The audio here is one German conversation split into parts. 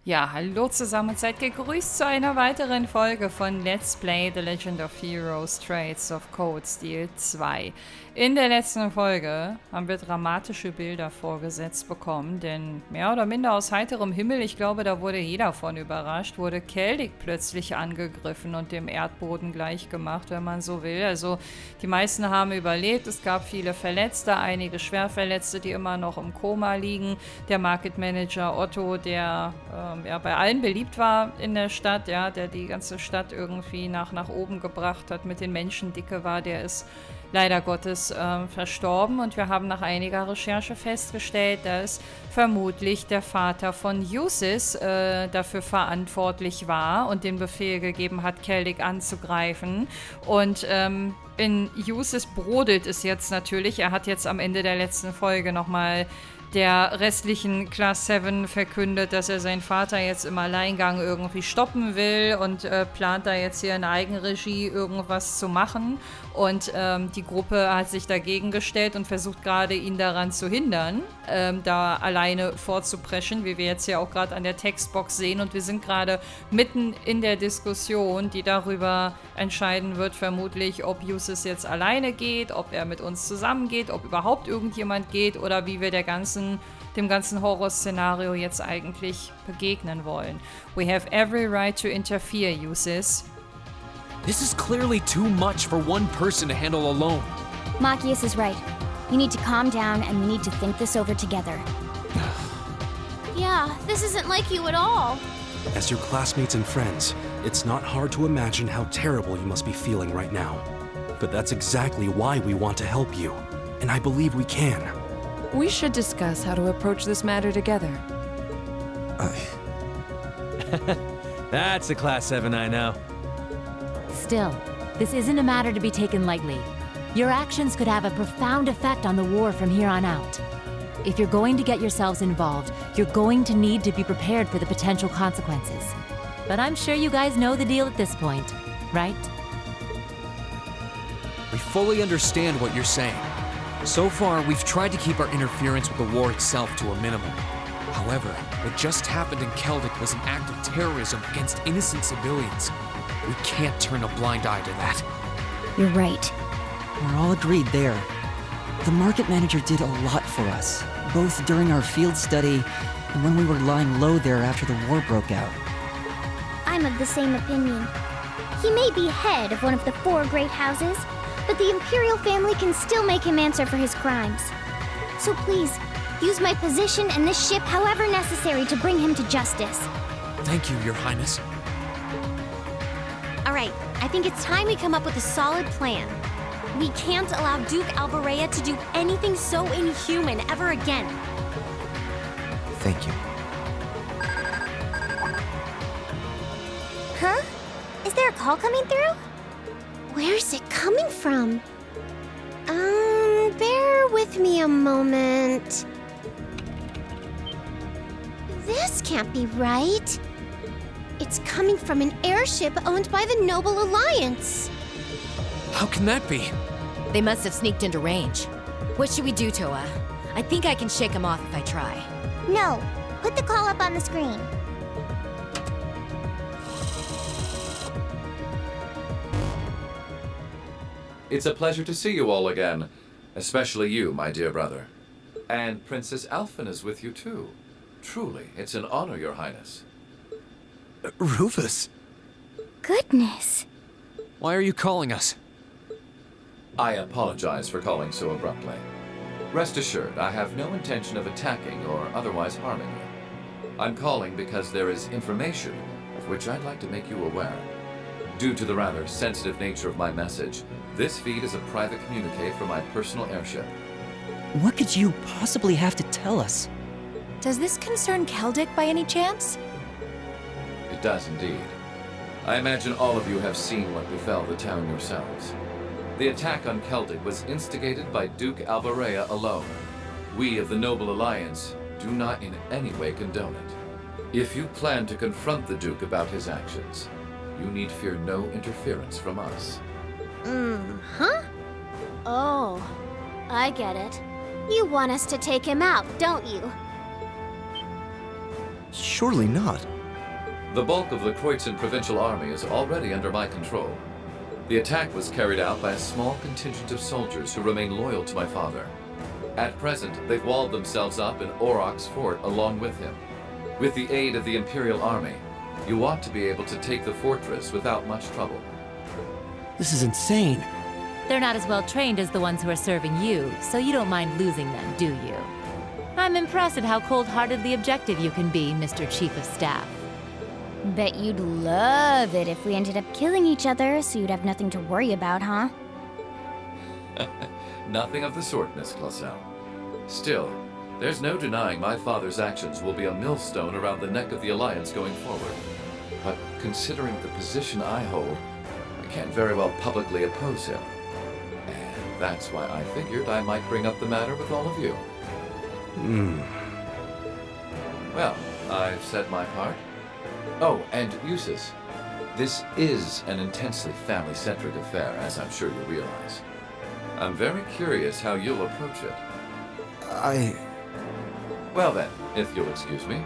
Ja, hallo zusammen und seid gegrüßt zu einer weiteren Folge von Let's Play The Legend of Heroes Traits of Cold Steel 2. In der letzten Folge haben wir dramatische Bilder vorgesetzt bekommen, denn mehr oder minder aus heiterem Himmel, ich glaube, da wurde jeder von überrascht, wurde Keldik plötzlich angegriffen und dem Erdboden gleichgemacht, wenn man so will. Also die meisten haben überlebt, es gab viele Verletzte, einige Schwerverletzte, die immer noch im Koma liegen. Der Market Manager Otto, der bei allen beliebt war in der Stadt, ja, der die ganze Stadt irgendwie nach oben gebracht hat, mit den Menschen dicke war, der ist leider Gottes verstorben. Und wir haben nach einiger Recherche festgestellt, dass vermutlich der Vater von Usis dafür verantwortlich war und den Befehl gegeben hat, Keldik anzugreifen. Und in Usis brodelt es jetzt natürlich. Er hat jetzt am Ende der letzten Folge nochmal der restlichen Class 7 verkündet, dass er seinen Vater jetzt im Alleingang irgendwie stoppen will und plant da jetzt hier in Eigenregie irgendwas zu machen. Und die Gruppe hat sich dagegen gestellt und versucht gerade, ihn daran zu hindern, da alleine vorzupreschen, wie wir jetzt ja auch gerade an der Textbox sehen. Und wir sind gerade mitten in der Diskussion, die darüber entscheiden wird, vermutlich, ob Usis jetzt alleine geht, ob er mit uns zusammengeht, ob überhaupt irgendjemand geht oder wie wir dem ganzen Horrorszenario jetzt eigentlich begegnen wollen. We have every right to interfere, Usis. This is clearly too much for one person to handle alone. Machias is right. You need to calm down and we need to think this over together. Yeah, this isn't like you at all. As your classmates and friends, it's not hard to imagine how terrible you must be feeling right now. But that's exactly why we want to help you. And I believe we can. We should discuss how to approach this matter together. That's a Class 7 I know. Still, this isn't a matter to be taken lightly. Your actions could have a profound effect on the war from here on out. If you're going to get yourselves involved, you're going to need to be prepared for the potential consequences. But I'm sure you guys know the deal at this point, right? We fully understand what you're saying. So far, we've tried to keep our interference with the war itself to a minimum. However, what just happened in Keldik was an act of terrorism against innocent civilians. We can't turn a blind eye to that. You're right. We're all agreed there. The market manager did a lot for us, both during our field study and when we were lying low there after the war broke out. I'm of the same opinion. He may be head of one of the 4 great houses, but the Imperial family can still make him answer for his crimes. So please, use my position and this ship however necessary to bring him to justice. Thank you, Your Highness. All right, I think it's time we come up with a solid plan. We can't allow Duke Alberea to do anything so inhuman ever again. Thank you. Huh? Is there a call coming through? Where's it coming from? Bear with me a moment. This can't be right. It's coming from an airship owned by the Noble Alliance. How can that be? They must have sneaked into range. What should we do, Toa? I think I can shake them off if I try. No, put the call up on the screen. It's a pleasure to see you all again, especially you, my dear brother. And Princess Alphen is with you too. Truly, it's an honor, Your Highness. Rufus! Goodness. Why are you calling us? I apologize for calling so abruptly. Rest assured, I have no intention of attacking or otherwise harming you. I'm calling because there is information of which I'd like to make you aware. Due to the rather sensitive nature of my message, this feed is a private communique from my personal airship. What could you possibly have to tell us? Does this concern Keldik by any chance? It does indeed. I imagine all of you have seen what befell the town yourselves. The attack on Keldik was instigated by Duke Alberea alone. We of the Noble Alliance do not in any way condone it. If you plan to confront the Duke about his actions, you need fear no interference from us. Huh? Oh, I get it. You want us to take him out, don't you? Surely not. The bulk of the Kreutzen Provincial Army is already under my control. The attack was carried out by a small contingent of soldiers who remain loyal to my father. At present, they've walled themselves up in Auroch's fort along with him. With the aid of the Imperial Army, you ought to be able to take the fortress without much trouble. This is insane. They're not as well trained as the ones who are serving you, so you don't mind losing them, do you? I'm impressed at how cold-heartedly objective you can be, Mr. Chief of Staff. Bet you'd love it if we ended up killing each other, so you'd have nothing to worry about, huh? Nothing of the sort, Miss Clausel. Still, there's no denying my father's actions will be a millstone around the neck of the Alliance going forward. But considering the position I hold, I can't very well publicly oppose him. And that's why I figured I might bring up the matter with all of you. Well, I've said my part. Oh, and Eustace, this is an intensely family-centric affair, as I'm sure you realize. I'm very curious how you'll approach it. Well then, if you'll excuse me,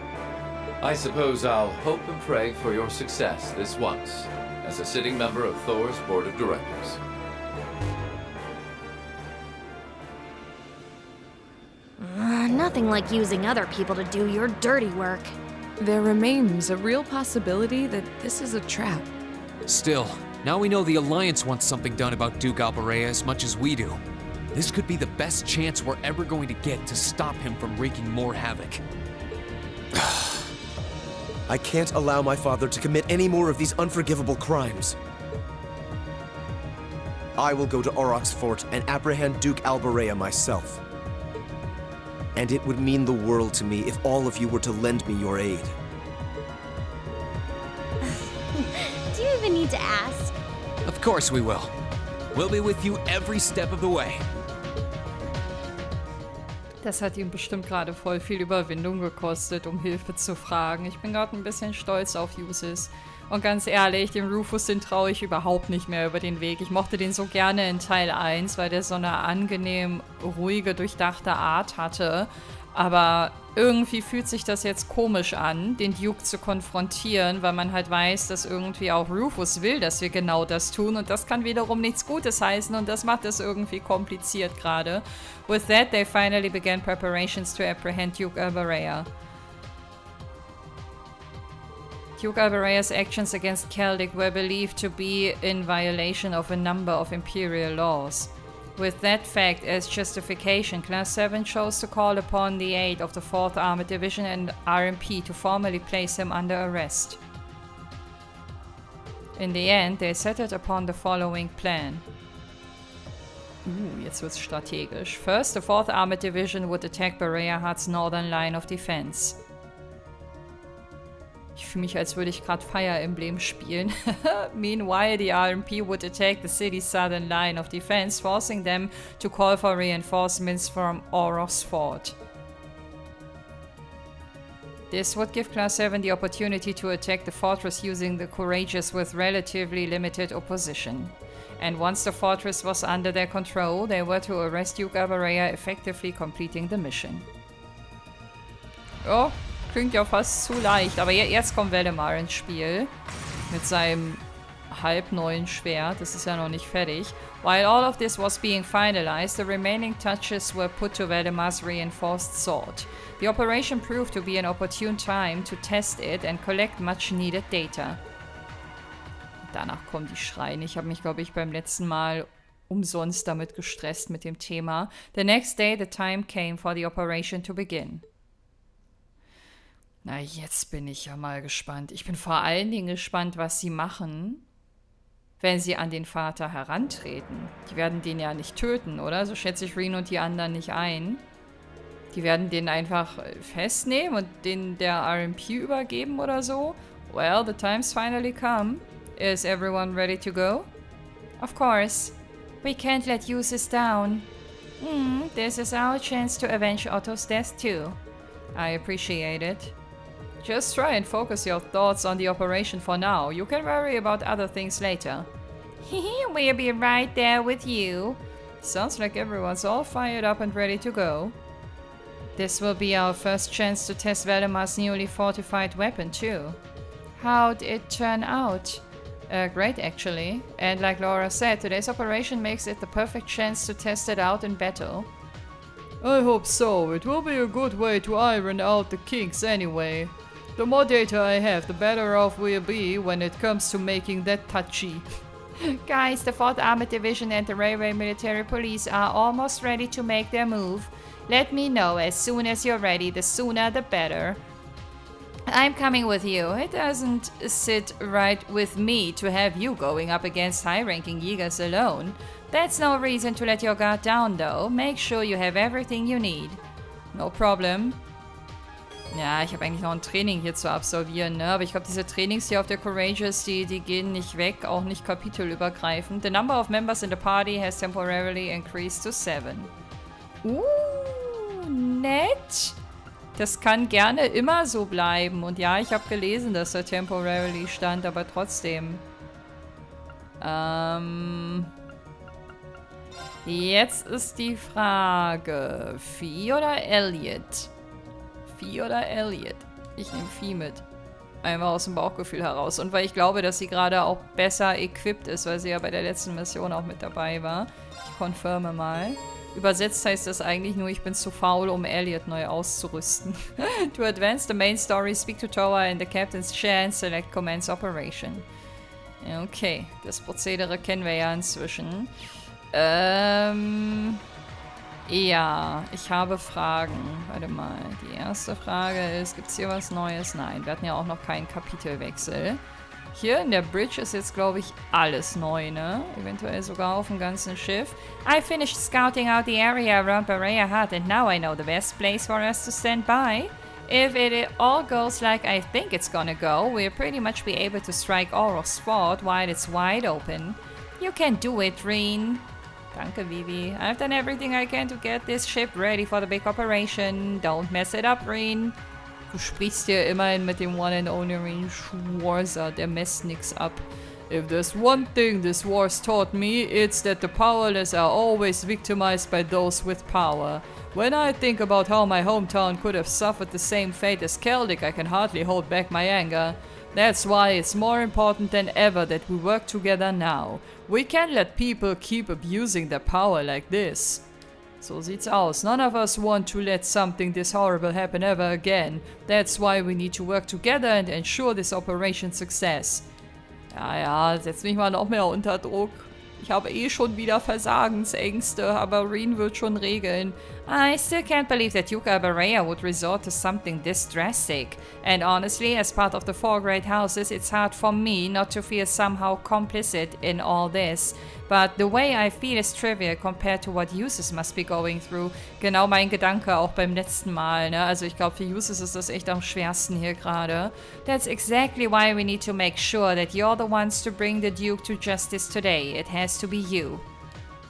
I suppose I'll hope and pray for your success this once, as a sitting member of Thor's Board of Directors. Nothing like using other people to do your dirty work. There remains a real possibility that this is a trap. Still, now we know the Alliance wants something done about Duke Alberea as much as we do. This could be the best chance we're ever going to get to stop him from wreaking more havoc. I can't allow my father to commit any more of these unforgivable crimes. I will go to Auroch's fort and apprehend Duke Alberea myself. And it would mean the world to me if all of you were to lend me your aid. Do you even need to ask? Of course we will. We'll be with you every step of the way. Das hat ihm bestimmt gerade voll viel Überwindung gekostet, um Hilfe zu fragen. Ich bin gerade ein bisschen stolz auf Eustace. Und ganz ehrlich, dem Rufus, den traue ich überhaupt nicht mehr über den Weg. Ich mochte den so gerne in Teil 1, weil der so eine angenehm ruhige, durchdachte Art hatte. Aber irgendwie fühlt sich das jetzt komisch an, den Duke zu konfrontieren, weil man halt weiß, dass irgendwie auch Rufus will, dass wir genau das tun. Und das kann wiederum nichts Gutes heißen und das macht es irgendwie kompliziert gerade. With that, they finally began preparations to apprehend Duke Alberea. Duke Alberea's actions against Celtic were believed to be in violation of a number of imperial laws. With that fact as justification, Class 7 chose to call upon the aid of the 4th Armored Division and RMP to formally place him under arrest. In the end, they settled upon the following plan. Jetzt wird's strategisch. First, the 4th Armored Division would attack Berea Hut's northern line of defense. Ich fühle mich, als würde ich gerade Fire Emblem spielen. Meanwhile, the RMP would attack the city's southern line of defense, forcing them to call for reinforcements from Auroch's fort. This would give Class 7 the opportunity to attack the fortress using the Courageous with relatively limited opposition. And once the fortress was under their control, they were to arrest Duke Alberea, effectively completing the mission. Oh. Klingt ja fast zu leicht, aber jetzt kommt Waldemar ins Spiel. Mit seinem halbneuen Schwert, das ist ja noch nicht fertig. While all of this was being finalized, the remaining touches were put to Waldemar's reinforced sword. The operation proved to be an opportune time to test it and collect much needed data. Danach kommen die Schreine. Ich habe mich, glaube ich, beim letzten Mal umsonst damit gestresst mit dem Thema. The next day, the time came for the operation to begin. Na, jetzt bin ich ja mal gespannt. Ich bin vor allen Dingen gespannt, was sie machen, wenn sie an den Vater herantreten. Die werden den ja nicht töten, oder? So schätze ich Reen und die anderen nicht ein. Die werden den einfach festnehmen und den der RMP übergeben oder so. Well, the time's finally come. Is everyone ready to go? Of course. We can't let Eustace down. This is our chance to avenge Otto's death too. I appreciate it. Just try and focus your thoughts on the operation for now. You can worry about other things later. We'll be right there with you. Sounds like everyone's all fired up and ready to go. This will be our first chance to test Waldemar's newly fortified weapon too. how'd it turn out? Great, actually. And like Laura said, today's operation makes it the perfect chance to test it out in battle. I hope so. It will be a good way to iron out the kinks anyway. The more data I have, the better off we'll be when it comes to making that touchy. Guys, the 4th Armored Division and the Railway Military Police are almost ready to make their move. Let me know as soon as you're ready. The sooner the better. I'm coming with you. It doesn't sit right with me to have you going up against high-ranking Jägers alone. That's no reason to let your guard down, though. Make sure you have everything you need. No problem. Ja, ich habe eigentlich noch ein Training hier zu absolvieren, ne? Aber ich glaube, diese Trainings hier auf der Courageous, die gehen nicht weg, auch nicht kapitelübergreifend. The number of members in the party has temporarily increased to 7. Nett. Das kann gerne immer so bleiben. Und ja, ich habe gelesen, dass da temporarily stand, aber trotzdem. Jetzt ist die Frage, Vieh oder Elliot? Vieh oder Elliot? Ich nehme Vieh mit. Einfach aus dem Bauchgefühl heraus. Und weil ich glaube, dass sie gerade auch besser equipped ist, weil sie ja bei der letzten Mission auch mit dabei war. Ich confirme mal. Übersetzt heißt das eigentlich nur, ich bin zu faul, um Elliot neu auszurüsten. To advance the main story, speak to Towa in the captain's chair and select commence operation. Okay, das Prozedere kennen wir ja inzwischen. Ja, ich habe Fragen. Warte mal, die erste Frage ist, gibt es hier was Neues? Nein, wir hatten ja auch noch keinen Kapitelwechsel. Hier in der Bridge ist jetzt, glaube ich, alles neu, ne? Eventuell sogar auf dem ganzen Schiff. I finished scouting out the area around Berea Hut and now I know the best place for us to stand by. If it all goes like I think it's gonna go, we'll pretty much be able to strike Oro's fort while it's wide open. You can do it, Reen. Danke, Vivi. I've done everything I can to get this ship ready for the big operation. Don't mess it up, Reen. Du sprichst ja immerhin mit dem One and Only Reen Schwarzer, der messt nix ab. If there's one thing this war's taught me, it's that the powerless are always victimized by those with power. When I think about how my hometown could have suffered the same fate as Celtic, I can hardly hold back my anger. That's why it's more important than ever that we work together now. We can't let people keep abusing their power like this. So sieht's aus. None of us want to let something this horrible happen ever again. That's why we need to work together and ensure this operation's success. Ja, setz mich mal noch mehr unter Druck. Ich habe eh schon wieder Versagensängste, aber Reen wird schon regeln. I still can't believe that Duke Alberea would resort to something this drastic. And honestly, as part of the 4 great houses, it's hard for me not to feel somehow complicit in all this. But the way I feel is trivial compared to what Uses must be going through. Genau mein Gedanke auch beim letzten Mal, ne? Also ich glaube, für Uses ist das echt am schwersten hier gerade. That's exactly why we need to make sure that you're the ones to bring the Duke to justice today. It has to be you.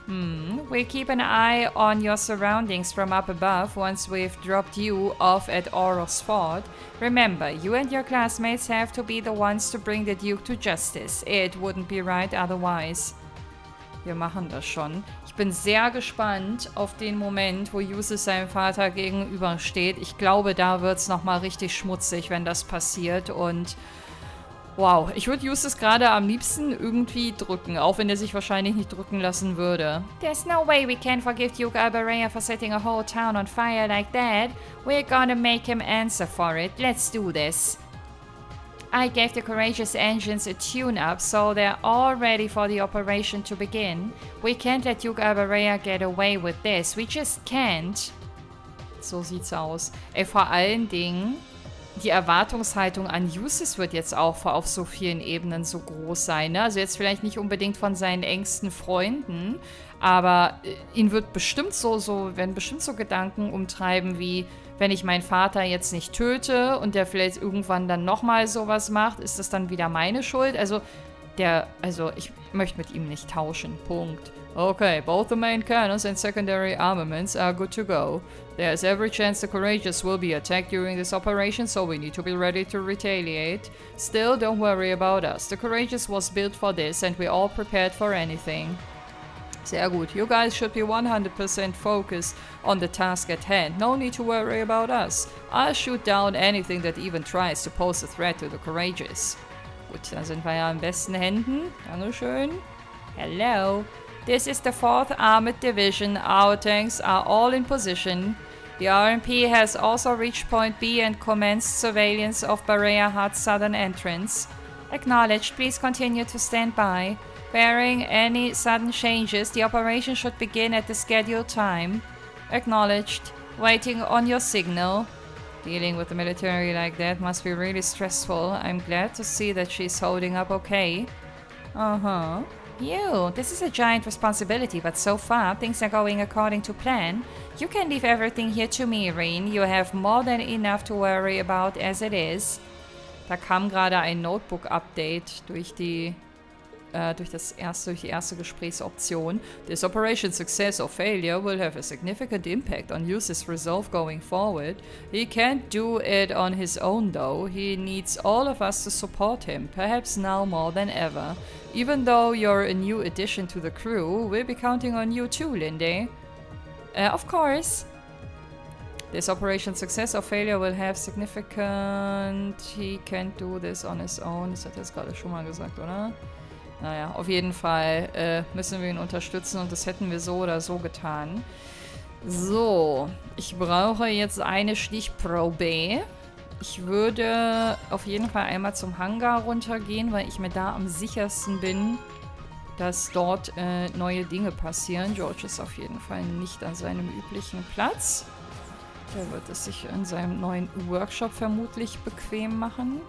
We'll keep an eye on your surroundings from up above once we've dropped you off at Oro's fort. Remember, you and your classmates have to be the ones to bring the Duke to justice. It wouldn't be right otherwise. Wir machen das schon. Ich bin sehr gespannt auf den Moment, wo Uses seinem Vater gegenübersteht. Ich glaube, da wird es nochmal richtig schmutzig, wenn das passiert. Und wow, ich würde Uses gerade am liebsten irgendwie drücken, auch wenn er sich wahrscheinlich nicht drücken lassen würde. There's no way we can forgive Duke Alberea for setting a whole town on fire like that. We're gonna make him answer for it. Let's do this. I gave the Courageous engines a tune-up, so they're all ready for the operation to begin. We can't let Duke Alberea get away with this. We just can't. So sieht's aus. Ey, vor allen Dingen, die Erwartungshaltung an Uses wird jetzt auch auf so vielen Ebenen so groß sein, ne? Also jetzt vielleicht nicht unbedingt von seinen engsten Freunden, aber ihn wird bestimmt werden bestimmt so Gedanken umtreiben wie, wenn ich meinen Vater jetzt nicht töte und der vielleicht irgendwann dann nochmal sowas macht, ist das dann wieder meine Schuld? Also ich möchte mit ihm nicht tauschen. Punkt. Okay, both the main cannons and secondary armaments are good to go. There's every chance the Courageous will be attacked during this operation, so we need to be ready to retaliate. Still, don't worry about us. The Courageous was built for this, and we're all prepared for anything. Sehr gut. You guys should be 100% focused on the task at hand. No need to worry about us. I'll shoot down anything that even tries to pose a threat to the courageous. Gut, da sind wir ja in besten Händen. Dankeschön. Hello. This is the 4th Armored Division. Our tanks are all in position. The RMP has also reached Point B and commenced surveillance of Berea Hut's southern entrance. Acknowledged. Please continue to stand by. Barring any sudden changes, the operation should begin at the scheduled time. Acknowledged. Waiting on your signal. Dealing with the military like that must be really stressful. I'm glad to see that she's holding up okay. Uh-huh. You, this is a giant responsibility, but so far things are going according to plan. You can leave everything here to me, Reen. You have more than enough to worry about as it is. Da kam gerade ein Notebook-Update durch die erste Gesprächsoption. This operation's success or failure will have a significant impact on Yu's resolve going forward. He can't do it on his own though. He needs all of us to support him, perhaps now more than ever. Even though you're a new addition to the crew, we'll be counting on you too, Linde. Of course. This operation's success or failure will have significant... He can't do this on his own. Das hat er jetzt gerade schon mal gesagt, oder? Naja, auf jeden Fall müssen wir ihn unterstützen und das hätten wir so oder so getan. So, ich brauche jetzt eine Stichprobe. Ich würde auf jeden Fall einmal zum Hangar runtergehen, weil ich mir da am sichersten bin, dass dort neue Dinge passieren. George ist auf jeden Fall nicht an seinem üblichen Platz. Der wird es sich in seinem neuen Workshop vermutlich bequem machen.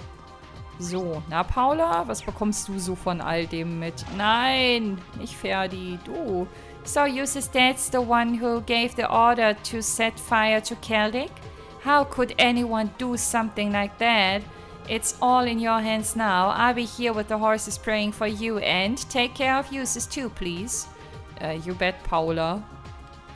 So, na Paula, was bekommst du so von all dem mit? Nein, nicht Ferdi, du. So Yu's dad's the one who gave the order to set fire to Celtic? How could anyone do something like that? It's all in your hands now. I'll be here with the horses praying for you and take care of Yu's too, please. You bet, Paula.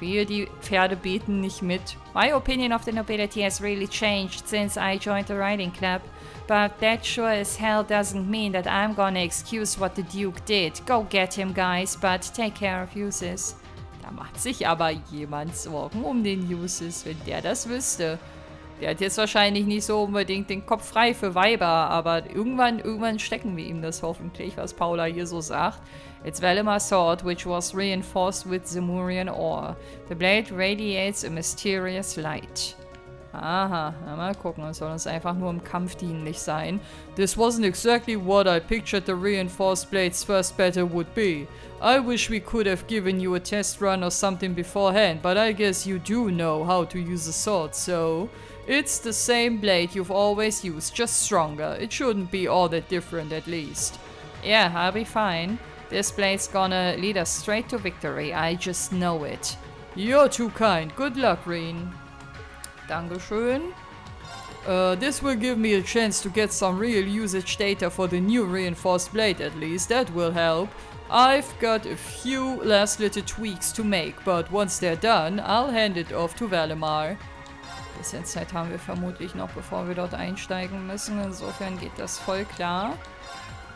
Wehe, die Pferde beten nicht mit. My opinion of the nobility has really changed since I joined the riding club. But that sure as hell doesn't mean that I'm gonna excuse what the Duke did. Go get him, guys, but take care of Yu's. Da macht sich aber jemand Sorgen um den Yu's, wenn der das wüsste. Der hat jetzt wahrscheinlich nicht so unbedingt den Kopf frei für Weiber, aber irgendwann stecken wir ihm das hoffentlich, was Paula hier so sagt. It's Valimar's sword, which was reinforced with Zemurian ore. The blade radiates a mysterious light. Aha, na mal gucken, es soll uns einfach nur im Kampf dienlich sein. This wasn't exactly what I pictured the reinforced blade's first battle would be. I wish we could have given you a test run or something beforehand, but I guess you do know how to use a sword, so... It's the same blade you've always used, just stronger. It shouldn't be all that different at least. Yeah, I'll be fine. This blade's gonna lead us straight to victory, I just know it. You're too kind. Good luck, Reen. Dankeschön. This will give me a chance to get some real usage data for the new reinforced blade at least. That will help. I've got a few last little tweaks to make, but once they're done, I'll hand it off to Valimar. Bisschen Zeit haben wir vermutlich noch, bevor wir dort einsteigen müssen. Insofern geht das voll klar.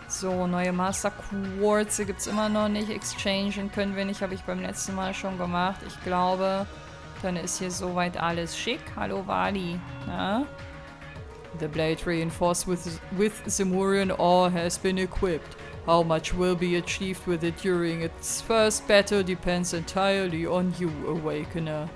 So, neue Master Quartz gibt es immer noch nicht. Exchangen können wir nicht, habe ich beim letzten Mal schon gemacht. Ich glaube, dann ist hier soweit alles schick. Hallo Wali. Ja? The blade reinforced with Zemurian ore has been equipped. How much will be achieved with it during its first battle depends entirely on you, Awakener.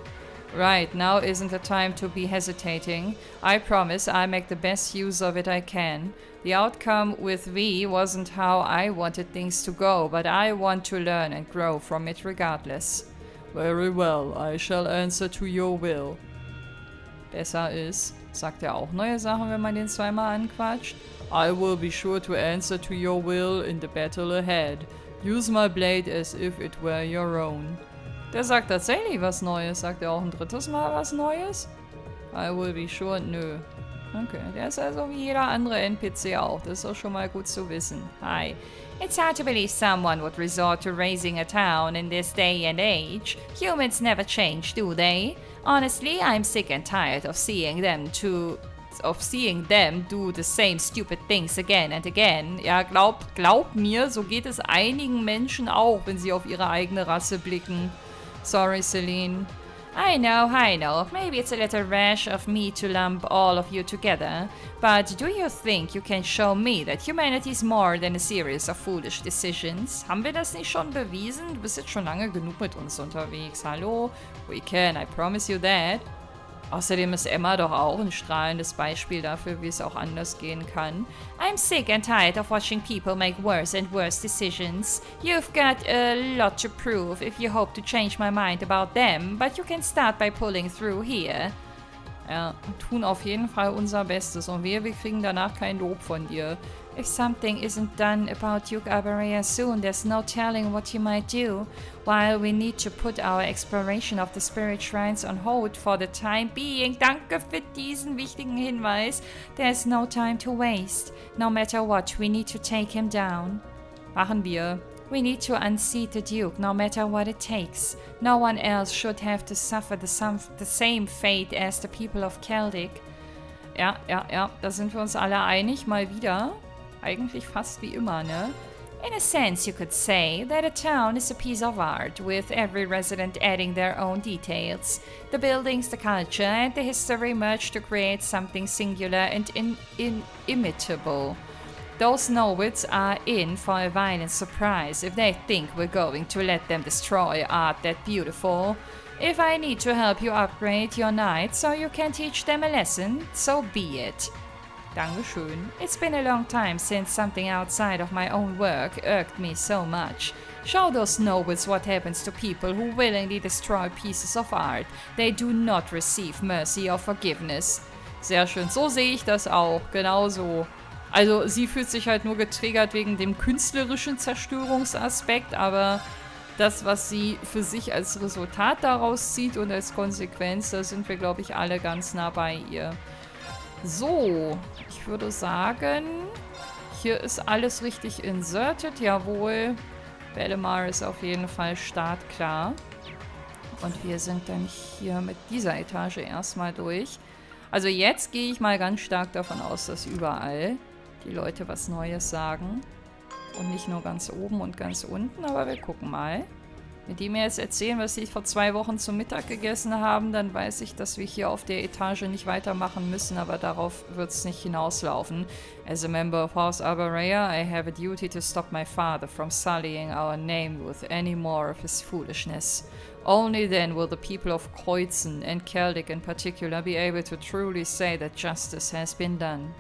Right, now isn't the time to be hesitating. I promise I'll make the best use of it I can. The outcome with V wasn't how I wanted things to go, but I want to learn and grow from it regardless. Very well, I shall answer to your will. Besser ist, sagt er auch neue Sachen, wenn man den zweimal anquatscht. I will be sure to answer to your will in the battle ahead. Use my blade as if it were your own. Der sagt tatsächlich was Neues. Sagt er auch ein drittes Mal was Neues? I will be sure. Nö. Okay, der ist also wie jeder andere NPC auch. Das ist auch schon mal gut zu wissen. Hi. It's hard to believe someone would resort to raising a town in this day and age. Humans never change, do they? Honestly, I'm sick and tired of seeing them of seeing them do the same stupid things again and again. Ja, glaub mir, so geht es einigen Menschen auch, wenn sie auf ihre eigene Rasse blicken. Sorry, Celine. I know. Maybe it's a little rash of me to lump all of you together, but do you think you can show me that humanity is more than a series of foolish decisions? Haben wir das nicht schon bewiesen? Du bist jetzt schon lange genug mit uns unterwegs. Hallo? We can, I promise you that. Außerdem ist Emma doch auch ein strahlendes Beispiel dafür, wie es auch anders gehen kann. I'm sick and tired of watching people make worse and worse decisions. You've got a lot to prove if you hope to change my mind about them, but you can start by pulling through here. Ja, tun auf jeden Fall unser Bestes und wir kriegen danach kein Lob von dir. If something isn't done about Duke Alberea soon, there's no telling what you might do. While we need to put our exploration of the spirit shrines on hold for the time being, danke für diesen wichtigen Hinweis, there's no time to waste. No matter what, we need to take him down. Machen wir. We need to unseat the Duke, no matter what it takes. No one else should have to suffer the same fate as the people of Celtic. Ja, da sind wir uns alle einig, mal wieder. Eigentlich fast wie immer, ne? In a sense, you could say that a town is a piece of art, with every resident adding their own details. The buildings, the culture, and the history merge to create something singular and inimitable. Those nobles are in for a violent surprise if they think we're going to let them destroy art that beautiful. If I need to help you upgrade your knights so you can teach them a lesson, so be it. Dankeschön. It's been a long time since something outside of my own work irked me so much. Show those nobles what happens to people who willingly destroy pieces of art. They do not receive mercy or forgiveness. Sehr schön, so sehe ich das auch, genauso. Also sie fühlt sich halt nur getriggert wegen dem künstlerischen Zerstörungsaspekt, aber das, was sie für sich als Resultat daraus zieht und als Konsequenz, da sind wir, glaube ich, alle ganz nah bei ihr. So, ich würde sagen, hier ist alles richtig inserted, jawohl. Bellemar ist auf jeden Fall startklar. Und wir sind dann hier mit dieser Etage erstmal durch. Also jetzt gehe ich mal ganz stark davon aus, dass überall die Leute was Neues sagen. Und nicht nur ganz oben und ganz unten, aber wir gucken mal. Wenn die mir jetzt erzählen, was sie vor 2 Wochen zum Mittag gegessen haben, dann weiß ich, dass wir hier auf der Etage nicht weitermachen müssen, aber darauf wird es nicht hinauslaufen. As a member of House Alberea, I have a duty to stop my father from sullying our name with any more of his foolishness. Only then will the people of Kreuzen and Celtic in particular be able to truly say that justice has been done.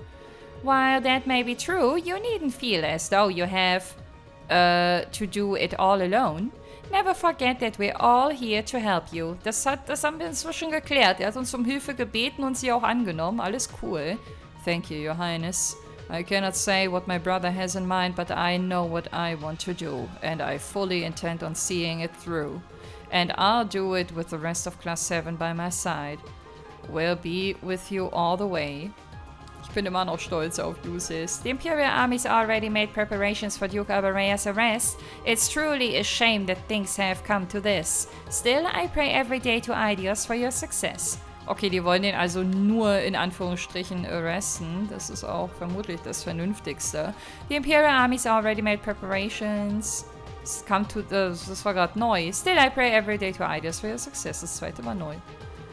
While that may be true, you needn't feel as though you have to do it all alone. Never forget that we're all here to help you. Das haben wir inzwischen geklärt. Er hat uns um Hilfe gebeten und sie auch angenommen. Alles cool. Thank you, Your Highness. I cannot say what my brother has in mind, but I know what I want to do, and I fully intend on seeing it through. And I'll do it with the rest of Class 7 by my side. We'll be with you all the way. Ich bin immer noch stolz auf Lucis. The Imperial armies already made preparations for Duke Alberea's arrest. It's truly a shame that things have come to this. Still, I pray every day to Aidios for your success. Okay, die wollen den also nur in Anführungsstrichen arresten. Das ist auch vermutlich das Vernünftigste. The Imperial armies already made preparations. Das war gerade neu. Still, I pray every day to Aidios for your success. Das zweite war neu.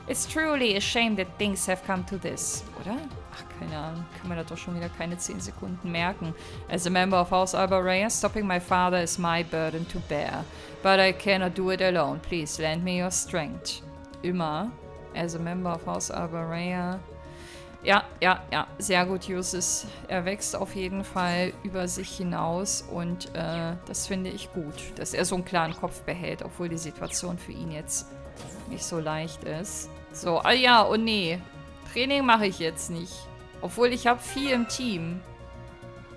It's truly a shame that things have come to this. Oder? Ach, keine Ahnung. Kann man da doch schon wieder keine 10 Sekunden merken. As a member of House Alberea, stopping my father is my burden to bear. But I cannot do it alone. Please lend me your strength. Immer. As a member of House Alberea. Ja. Sehr gut, Justus. Er wächst auf jeden Fall über sich hinaus und das finde ich gut, dass er so einen klaren Kopf behält, obwohl die Situation für ihn jetzt nicht so leicht ist. So, ja, oh nee. Training mache ich jetzt nicht. Obwohl ich habe 4 im Team.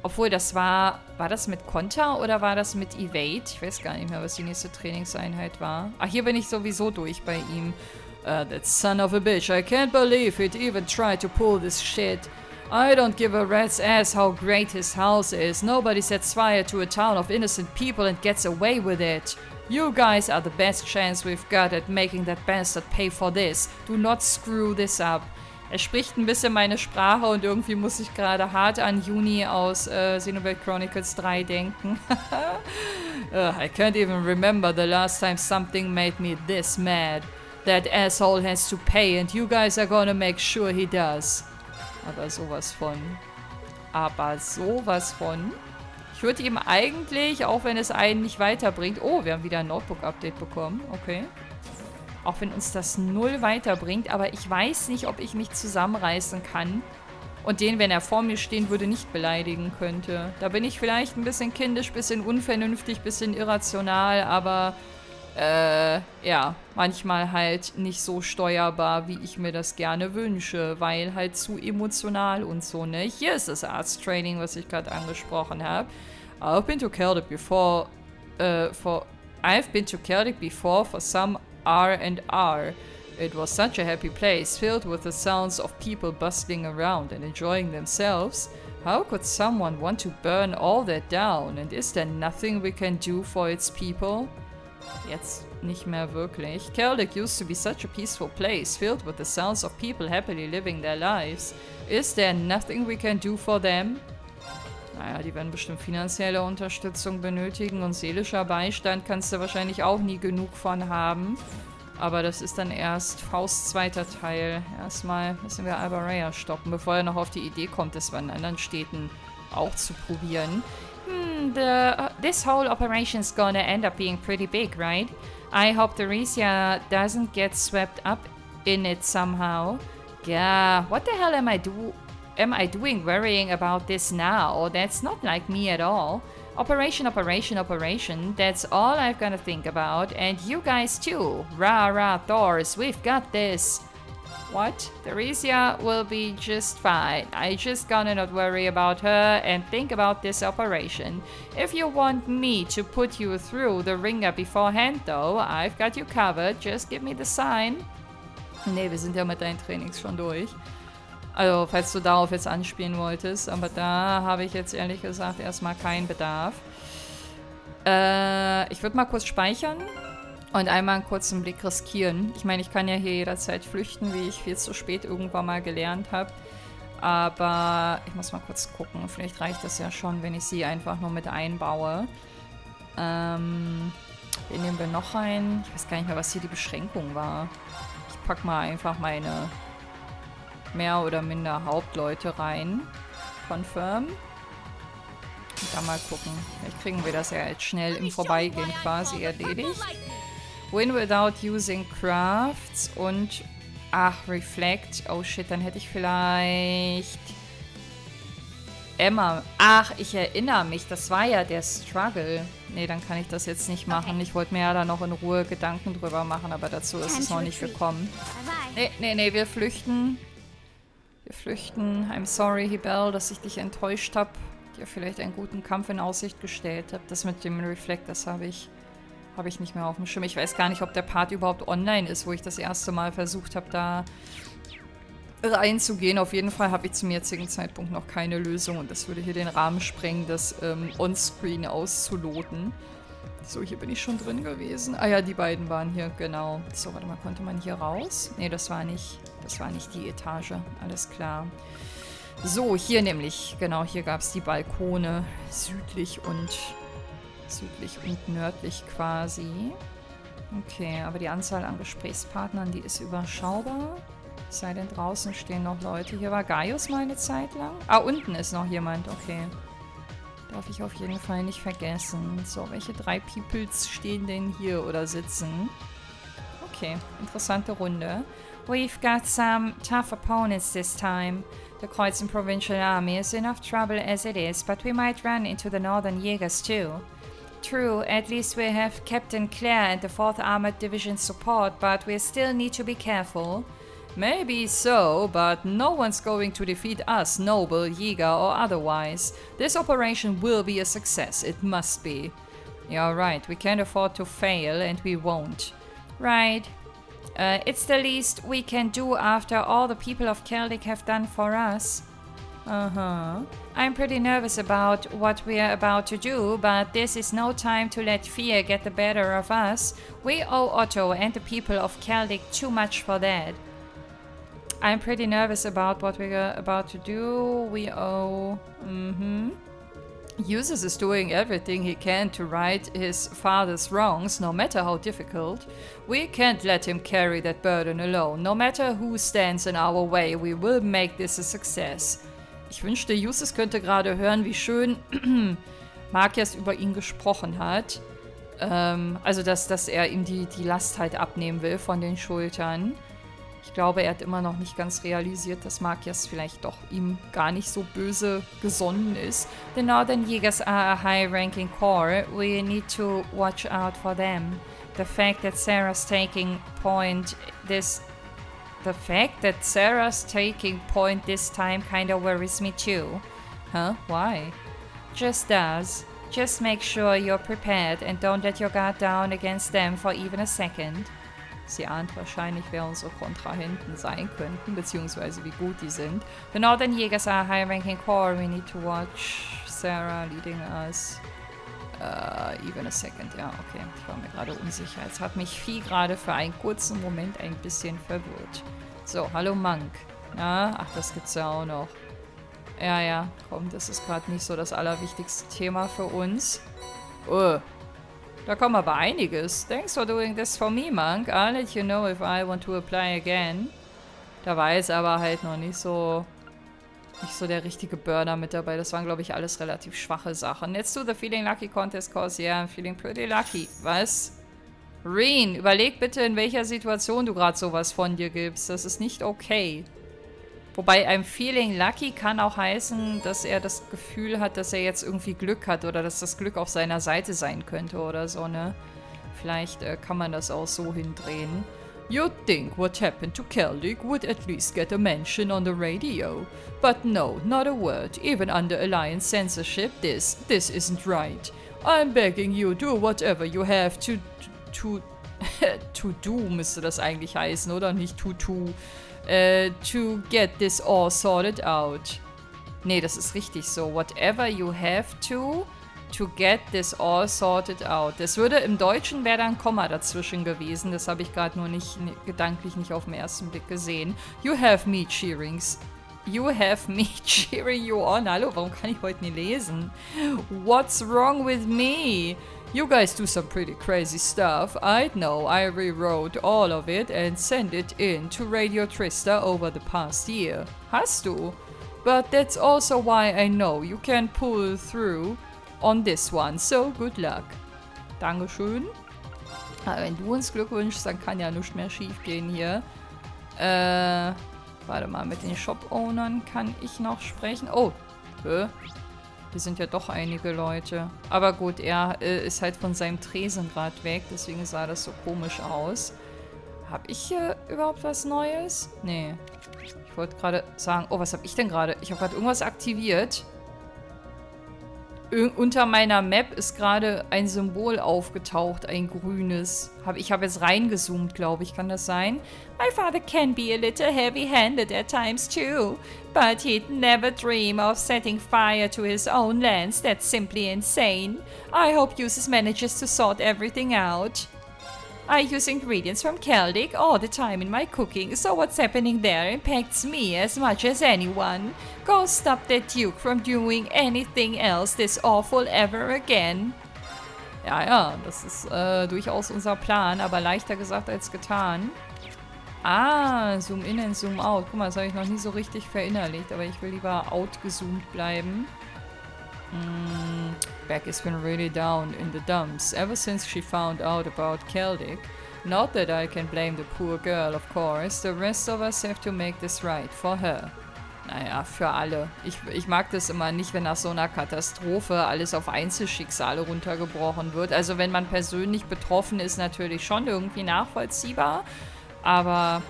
Obwohl das war das mit Konter oder war das mit Evade? Ich weiß gar nicht mehr, was die nächste Trainingseinheit war. Ach, hier bin ich sowieso durch bei ihm. That son of a bitch, I can't believe he'd even try to pull this shit. I don't give a rat's ass how great his house is. Nobody sets fire to a town of innocent people and gets away with it. You guys are the best chance we've got at making that bastard pay for this. Do not screw this up. Er spricht ein bisschen meine Sprache und irgendwie muss ich gerade hart an Juni aus Xenoblade Chronicles 3 denken. I can't even remember the last time something made me this mad. That asshole has to pay and you guys are gonna make sure he does. Aber sowas von. Ich würde ihm eigentlich, auch wenn es einen nicht weiterbringt... Oh, wir haben wieder ein Notebook-Update bekommen. Okay. Auch wenn uns das null weiterbringt, aber ich weiß nicht, ob ich mich zusammenreißen kann und den, wenn er vor mir stehen würde, nicht beleidigen könnte. Da bin ich vielleicht ein bisschen kindisch, bisschen unvernünftig, bisschen irrational, aber ja, manchmal halt nicht so steuerbar, wie ich mir das gerne wünsche, weil halt zu emotional und so, ne? Hier ist das Arzttraining, was ich gerade angesprochen habe. I've been to Celtic before for some R&R. It was such a happy place, filled with the sounds of people bustling around and enjoying themselves. How could someone want to burn all that down? And is there nothing we can do for its people? Jetzt nicht mehr wirklich. Celtic used to be such a peaceful place, filled with the sounds of people happily living their lives. Is there nothing we can do for them? Naja, die werden bestimmt finanzielle Unterstützung benötigen und seelischer Beistand kannst du wahrscheinlich auch nie genug von haben. Aber das ist dann erst Fausts zweiter Teil. Erstmal müssen wir Albaraya stoppen, bevor er noch auf die Idee kommt, das in anderen Städten auch zu probieren. This whole operation's gonna end up being pretty big, right? I hope Theresia doesn't get swept up in it somehow. Yeah, what the hell am I doing worrying about this now? That's not like me at all. Operation, that's all I've gotta think about. And you guys too. Rah, Thors, we've got this. What? Theresia will be just fine. I just gotta not worry about her and think about this operation. If you want me to put you through the ringer beforehand though, I've got you covered. Just give me the sign. Nee, wir sind ja mit deinen Trainings schon durch. Also, falls du darauf jetzt anspielen wolltest. Aber da habe ich jetzt ehrlich gesagt erstmal keinen Bedarf. Ich würde mal kurz speichern. Und einmal einen kurzen Blick riskieren. Ich meine, ich kann ja hier jederzeit flüchten, wie ich viel zu spät irgendwann mal gelernt habe. Aber ich muss mal kurz gucken. Vielleicht reicht das ja schon, wenn ich sie einfach nur mit einbaue. Wen nehmen wir noch rein? Ich weiß gar nicht mehr, was hier die Beschränkung war. Ich packe mal einfach meine mehr oder minder Hauptleute rein. Confirm. Und dann mal gucken. Vielleicht kriegen wir das ja jetzt schnell im Vorbeigehen quasi erledigt. Win without using crafts und... Ach, Reflect. Oh shit, dann hätte ich vielleicht... Emma. Ach, ich erinnere mich. Das war ja der Struggle. Nee, dann kann ich das jetzt nicht machen. Ich wollte mir ja da noch in Ruhe Gedanken drüber machen, aber dazu ist es noch nicht gekommen. Nee, wir flüchten. I'm sorry, Hibel, dass ich dich enttäuscht habe. Dir vielleicht einen guten Kampf in Aussicht gestellt habe. Das mit dem Reflect, das habe ich nicht mehr auf dem Schirm. Ich weiß gar nicht, ob der Part überhaupt online ist, wo ich das erste Mal versucht habe, da reinzugehen. Auf jeden Fall habe ich zum jetzigen Zeitpunkt noch keine Lösung und das würde hier den Rahmen sprengen, das on-screen auszuloten. So, hier bin ich schon drin gewesen. Ah ja, die beiden waren hier, genau. So, warte mal, konnte man hier raus? Nee, das war nicht die Etage. Alles klar. So, hier nämlich, genau, hier gab es die Balkone südlich und nördlich quasi. Okay, aber die Anzahl an Gesprächspartnern, die ist überschaubar. Es sei denn, draußen stehen noch Leute. Hier war Gaius mal eine Zeit lang. Ah, unten ist noch jemand, okay. Darf ich auf jeden Fall nicht vergessen. So, welche 3 Peoples stehen denn hier oder sitzen? Okay, interessante Runde. We've got some tough opponents this time. The Kreuzen Provincial Army is enough trouble as it is, but we might run into the Northern Jägers too. True, at least we have Captain Claire and the 4th Armored Division support, but we still need to be careful. Maybe so, but no one's going to defeat us, noble, Jäger or otherwise. This operation will be a success, it must be. You're right, we can't afford to fail and we won't. Right. It's the least we can do after all the people of Celtic have done for us. I'm pretty nervous about what we are about to do, but this is no time to let fear get the better of us. We owe Otto and the people of Celtic too much for that. I'm pretty nervous about what we're about to do. We owe... Eustace is doing everything he can to right his father's wrongs, no matter how difficult. We can't let him carry that burden alone. No matter who stands in our way, we will make this a success. Ich wünschte, Eustace könnte gerade hören, wie schön Markias über ihn gesprochen hat. Also, dass er ihm die Last halt abnehmen will von den Schultern. Ich glaube, er hat immer noch nicht ganz realisiert, dass Markias vielleicht doch ihm gar nicht so böse gesonnen ist. The Northern Jägers are a high-ranking corps. We need to watch out for them. The fact that Sarah's taking point this time kinda worries me too. Huh? Why? Just does. Just make sure you're prepared and don't let your guard down against them for even a second. Sie ahnt wahrscheinlich, wer unsere Kontrahenten sein könnten, beziehungsweise wie gut die sind. The Northern Jägers are a high-ranking corps. We need to watch Sarah leading us. Even a second. Ja, okay. Ich war mir gerade unsicher. Jetzt hat mich Vieh gerade für einen kurzen Moment ein bisschen verwirrt. So, hallo Monk. Na, ach, das gibt's ja auch noch. Ja, komm, das ist gerade nicht so das allerwichtigste Thema für uns. Da kommt aber einiges. Thanks for doing this for me, Monk. I'll let you know if I want to apply again. Da war jetzt aber halt noch nicht so der richtige Burner mit dabei. Das waren, glaube ich, alles relativ schwache Sachen. Let's do the Feeling Lucky Contest Course. Yeah, I'm feeling pretty lucky. Was? Reen, überleg bitte, in welcher Situation du gerade sowas von dir gibst. Das ist nicht okay. Wobei einem Feeling Lucky kann auch heißen, dass er das Gefühl hat, dass er jetzt irgendwie Glück hat oder dass das Glück auf seiner Seite sein könnte oder so, ne? Vielleicht kann man das auch so hindrehen. You'd think what happened to Celtic would at least get a mention on the radio. But no, not a word. Even under Alliance censorship, this isn't right. I'm begging you, do whatever you have to do müsste das eigentlich heißen, oder? Nicht to get this all sorted out. Nee, das ist richtig so. Whatever you have to get this all sorted out. Das würde im Deutschen wäre da ein Komma dazwischen gewesen. Das habe ich gerade nur gedanklich nicht auf den ersten Blick gesehen. You have me cheering you on. Hallo, warum kann ich heute nicht lesen? What's wrong with me? You guys do some pretty crazy stuff. I know. I rewrote all of it and sent it in to Radio Trista over the past year. Hast du? But that's also why I know you can pull through on this one. So good luck. Dankeschön. Aber wenn du uns Glück wünschst, dann kann ja nichts mehr schief gehen hier. Warte mal, mit den Shop-Ownern kann ich noch sprechen. Oh, Hier sind ja doch einige Leute. Aber gut, er ist halt von seinem Tresen gerade weg. Deswegen sah das so komisch aus. Habe ich hier überhaupt was Neues? Nee. Ich wollte gerade sagen... Oh, was habe ich denn gerade? Ich habe gerade irgendwas aktiviert. Unter meiner Map ist gerade ein Symbol aufgetaucht. Ein grünes. Ich habe jetzt reingezoomt, glaube ich. Kann das sein? My father can be a little heavy-handed at times too. But he'd never dream of setting fire to his own lands. That's simply insane. I hope Eustace manages to sort everything out. I use ingredients from Celtic all the time in my cooking, so what's happening there impacts me as much as anyone. Go stop that Duke from doing anything else this awful ever again. Ja, das ist durchaus unser Plan, aber leichter gesagt als getan. Ah, Zoom in und Zoom out. Guck mal, das habe ich noch nie so richtig verinnerlicht, aber ich will lieber outgezoomt bleiben. Beck has been really down in the dumps ever since she found out about Celtic. Not that I can blame the poor girl, of course. The rest of us have to make this right for her. Naja, für alle. Ich mag das immer nicht, wenn nach so einer Katastrophe alles auf Einzelschicksale runtergebrochen wird. Also wenn man persönlich betroffen ist, natürlich schon irgendwie nachvollziehbar. Aber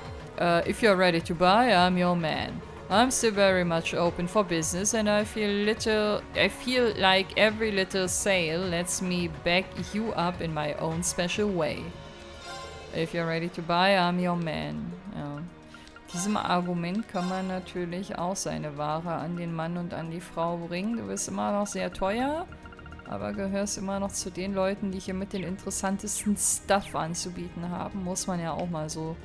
if you're ready to buy, I'm your man. I'm still very much open for business, and I feel like every little sale lets me back you up in my own special way. If you're ready to buy, I'm your man. Ja. Diesem Argument kann man natürlich auch seine Ware an den Mann und an die Frau bringen. Du bist immer noch sehr teuer, aber gehörst immer noch zu den Leuten, die hier mit den interessantesten Stuff anzubieten haben. Muss man ja auch mal so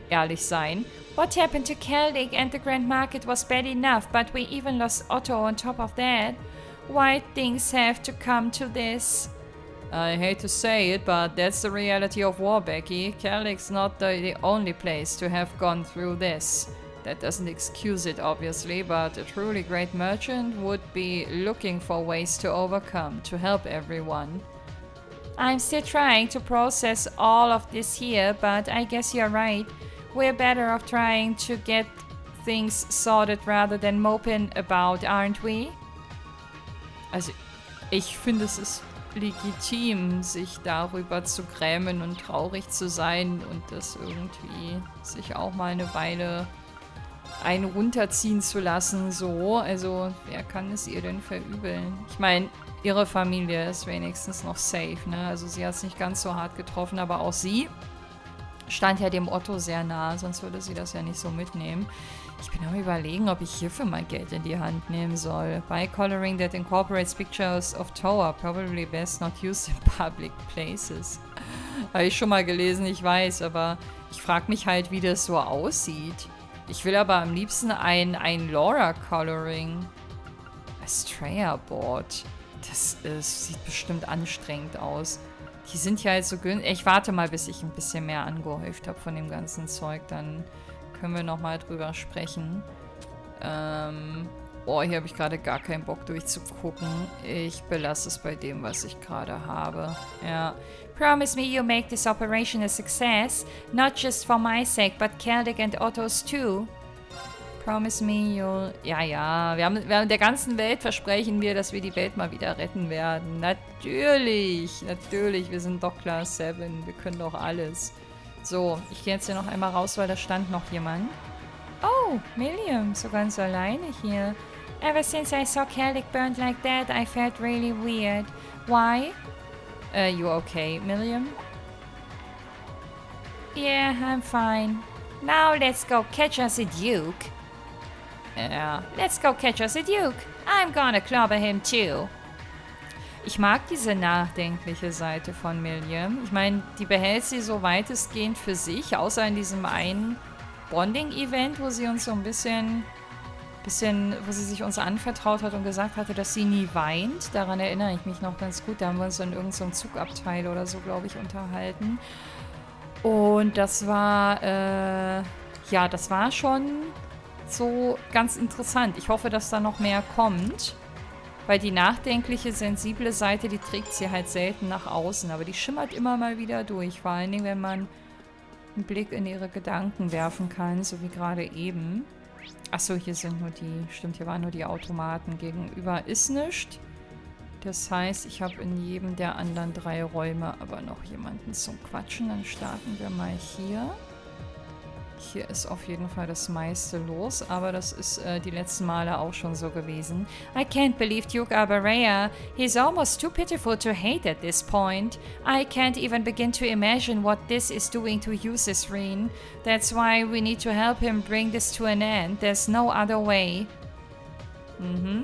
ehrlich sein. What happened to Celtic and the Grand Market was bad enough, but we even lost Otto on top of that. Why things have to come to this? I hate to say it, but that's the reality of war, Becky. Celtic's not the only place to have gone through this. That doesn't excuse it, obviously, but a truly great merchant would be looking for ways to overcome, to help everyone. I'm still trying to process all of this here, but I guess you're right. We're better off trying to get things sorted rather than moping about, aren't we? Also, ich finde, es ist legitim, sich darüber zu grämen und traurig zu sein und das irgendwie sich auch mal eine Weile einen runterziehen zu lassen, so. Also, wer kann es ihr denn verübeln? Ich meine, ihre Familie ist wenigstens noch safe, ne? Also, sie hat es nicht ganz so hart getroffen, aber auch sie stand ja dem Otto sehr nah, sonst würde sie das ja nicht so mitnehmen. Ich bin am Überlegen, ob ich hierfür mal Geld in die Hand nehmen soll. Buy coloring that incorporates pictures of Tower, probably best not used in public places. Habe ich schon mal gelesen, ich weiß, aber ich frage mich halt, wie das so aussieht. Ich will aber am liebsten ein Laura-Coloring. Astraea Board. Das sieht bestimmt anstrengend aus. Die sind ja halt so günstig. Ich warte mal, bis ich ein bisschen mehr angehäuft habe von dem ganzen Zeug. Dann können wir nochmal drüber sprechen. Hier habe ich gerade gar keinen Bock durchzugucken. Ich belasse es bei dem, was ich gerade habe. Ja. Promise me you'll make this operation a success. Not just for my sake, but Celtic and Otto's too. Promise me you'll... Ja, wir haben der ganzen Welt versprechen wir, dass wir die Welt mal wieder retten werden. Natürlich, wir sind doch Class 7, wir können doch alles. So, ich gehe jetzt hier noch einmal raus, weil da stand noch jemand. Oh, Milliam, so ganz alleine hier. Ever since I saw Celtic burned like that, I felt really weird. Why? You okay, Milliam? Yeah, I'm fine. Now let's go catch us a Duke. Ja. Let's go catch us a Duke. I'm gonna clobber him too. Ich mag diese nachdenkliche Seite von Milliam. Ich meine, die behält sie so weitestgehend für sich, außer in diesem einen Bonding-Event, wo sie uns so ein bisschen, wo sie sich uns anvertraut hat und gesagt hatte, dass sie nie weint. Daran erinnere ich mich noch ganz gut. Da haben wir uns in irgendeinem Zugabteil oder so, glaube ich, unterhalten. Und das war, das war schon so ganz interessant. Ich hoffe, dass da noch mehr kommt. Weil die nachdenkliche, sensible Seite, die trägt sie halt selten nach außen. Aber die schimmert immer mal wieder durch. Vor allen Dingen, wenn man einen Blick in ihre Gedanken werfen kann, so wie gerade eben. Achso, hier sind nur die... Stimmt, hier waren nur die Automaten. Gegenüber ist nichts. Das heißt, ich habe in jedem der anderen 3 Räume aber noch jemanden zum Quatschen. Dann starten wir mal hier. Hier ist auf jeden Fall das meiste los, aber das ist die letzten Male auch schon so gewesen. I can't believe Duke Alberea. He's almost too pitiful to hate at this point. I can't even begin to imagine what this is doing to Eustace Reen. That's why we need to help him bring this to an end. There's no other way.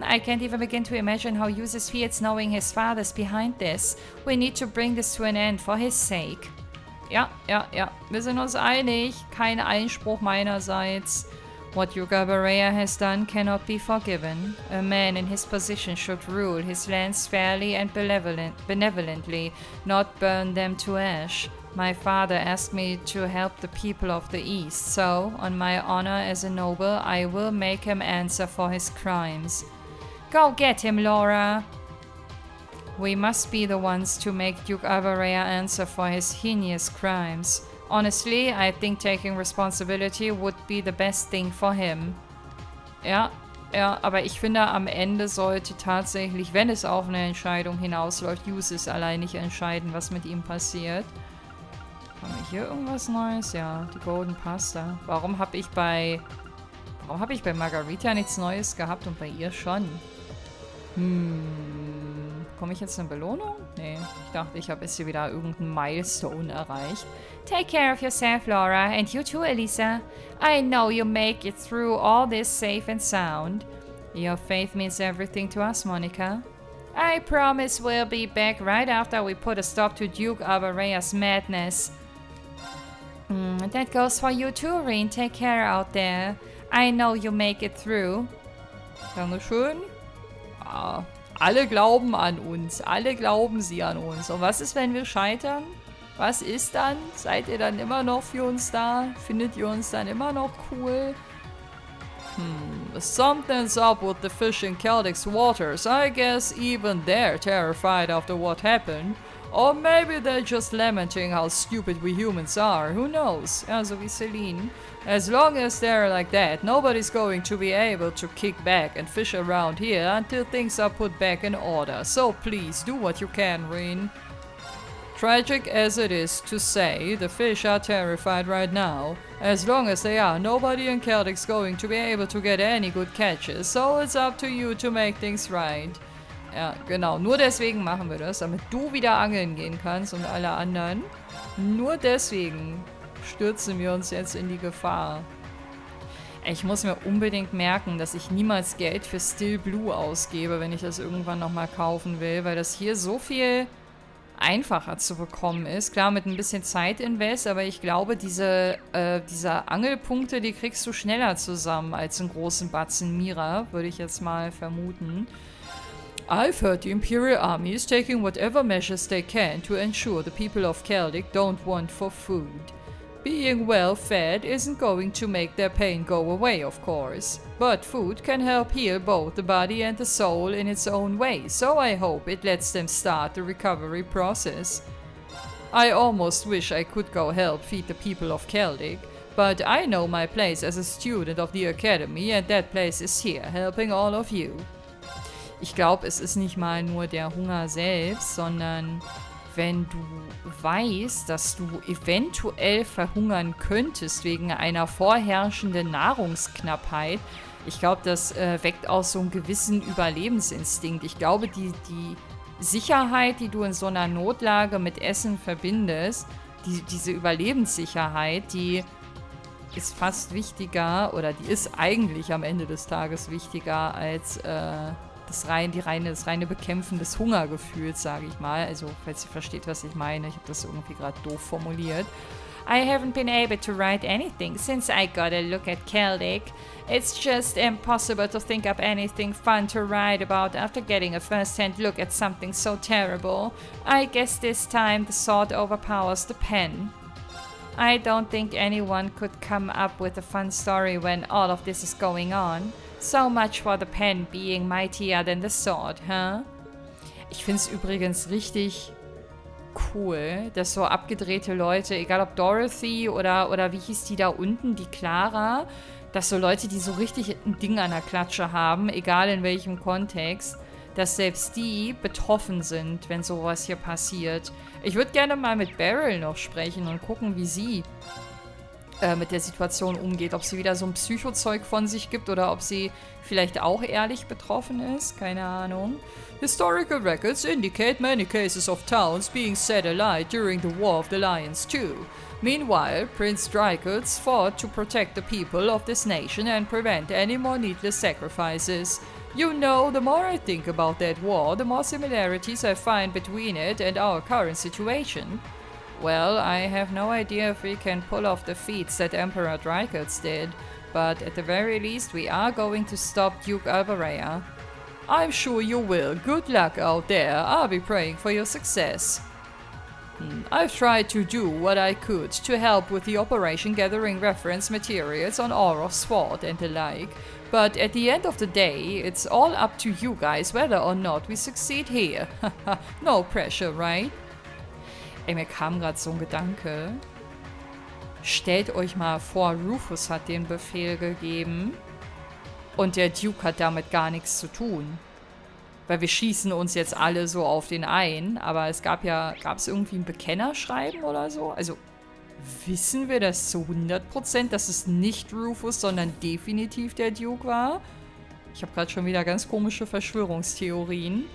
I can't even begin to imagine how Eustace feels knowing his father's behind this. We need to bring this to an end for his sake. Ja. Wir sind uns einig. Kein Einspruch meinerseits. What Yuga Berea has done cannot be forgiven. A man in his position should rule his lands fairly and benevolently, not burn them to ash. My father asked me to help the people of the East, so, on my honor as a noble, I will make him answer for his crimes. Go get him, Laura! We must be the ones to make Duke Alberea answer for his heinous crimes. Honestly, I think taking responsibility would be the best thing for him. Ja, aber ich finde, am Ende sollte tatsächlich, wenn es auf eine Entscheidung hinausläuft, Eustace allein nicht entscheiden, was mit ihm passiert. Haben wir hier irgendwas Neues? Ja, die Golden Pasta. Warum habe ich bei Margarita nichts Neues gehabt und bei ihr schon? Bekomme ich jetzt eine Belohnung? Nee, ich dachte, ich habe jetzt hier wieder irgendeinen Milestone erreicht. Take care of yourself, Laura, and you too, Elisa. I know you'll make it through all this safe and sound. Your faith means everything to us, Monica. I promise we'll be back right after we put a stop to Duke Alberea's madness. That goes for you too, Rin. Take care out there. I know you make it through. Dankeschön. Ja, alle glauben an uns. Alle glauben sie an uns. Und was ist, wenn wir scheitern? Was ist dann? Seid ihr dann immer noch für uns da? Findet ihr uns dann immer noch cool? Something's up with the fish in Celtic's waters. I guess even they're terrified after what happened. Or maybe they're just lamenting how stupid we humans are. Who knows? Ja, so wie Celine. As long as they're like that, nobody's going to be able to kick back and fish around here until things are put back in order. So please, do what you can, Rin. Tragic as it is to say, the fish are terrified right now. As long as they are, nobody in Celtic's going to be able to get any good catches. So it's up to you to make things right. Ja, genau. Nur deswegen machen wir das, damit du wieder angeln gehen kannst und alle anderen. Nur deswegen stürzen wir uns jetzt in die Gefahr. Ich muss mir unbedingt merken, dass ich niemals Geld für Still Blue ausgebe, wenn ich das irgendwann nochmal kaufen will, weil das hier so viel einfacher zu bekommen ist. Klar, mit ein bisschen Zeitinvest, aber ich glaube, diese Angelpunkte, die kriegst du schneller zusammen als einen großen Batzen Mira, würde ich jetzt mal vermuten. I've heard the Imperial Army is taking whatever measures they can to ensure the people of Celtic don't want for food. Being well fed isn't going to make their pain go away, of course. But food can help heal both the body and the soul in its own way, so I hope it lets them start the recovery process. I almost wish I could go help feed the people of Celtic, but I know my place as a student of the Academy, and that place is here, helping all of you. Ich glaube, es ist nicht mal nur der Hunger selbst, sondern wenn du weißt, dass du eventuell verhungern könntest wegen einer vorherrschenden Nahrungsknappheit, ich glaube, das weckt auch so einen gewissen Überlebensinstinkt. Ich glaube, die Sicherheit, die du in so einer Notlage mit Essen verbindest, diese Überlebenssicherheit, die ist fast wichtiger, oder die ist eigentlich am Ende des Tages wichtiger als das reine Bekämpfen des Hungergefühls, sage ich mal. Also, falls ihr versteht, was ich meine. Ich habe das irgendwie gerade doof formuliert. I haven't been able to write anything since I got a look at Celtic. It's just impossible to think up anything fun to write about after getting a first-hand look at something so terrible. I guess this time the sword overpowers the pen. I don't think anyone could come up with a fun story when all of this is going on. So much for the pen being mightier than the sword, huh? Ich finde es übrigens richtig cool, dass so abgedrehte Leute, egal ob Dorothy oder wie hieß die da unten, die Clara, dass so Leute, die so richtig ein Ding an der Klatsche haben, egal in welchem Kontext, dass selbst die betroffen sind, wenn sowas hier passiert. Ich würde gerne mal mit Beryl noch sprechen und gucken, wie sie mit der Situation umgeht. Ob sie wieder so ein Psychozeug von sich gibt oder ob sie vielleicht auch ehrlich betroffen ist. Keine Ahnung. Historical records indicate many cases of towns being set alight during the War of the Lions too. Meanwhile, Prince Drycots fought to protect the people of this nation and prevent any more needless sacrifices. You know, the more I think about that war, the more similarities I find between it and our current situation. Well, I have no idea if we can pull off the feats that Emperor Drycots did, but at the very least we are going to stop Duke Alberea. I'm sure you will. Good luck out there. I'll be praying for your success. I've tried to do what I could to help with the operation, gathering reference materials on Orof's fort and the like, but at the end of the day, it's all up to you guys whether or not we succeed here. No pressure, right? Ey, mir kam gerade so ein Gedanke. Stellt euch mal vor, Rufus hat den Befehl gegeben und der Duke hat damit gar nichts zu tun. Weil wir schießen uns jetzt alle so auf den ein, aber es gab es irgendwie ein Bekennerschreiben oder so? Also wissen wir das zu 100%, dass es nicht Rufus, sondern definitiv der Duke war? Ich habe gerade schon wieder ganz komische Verschwörungstheorien.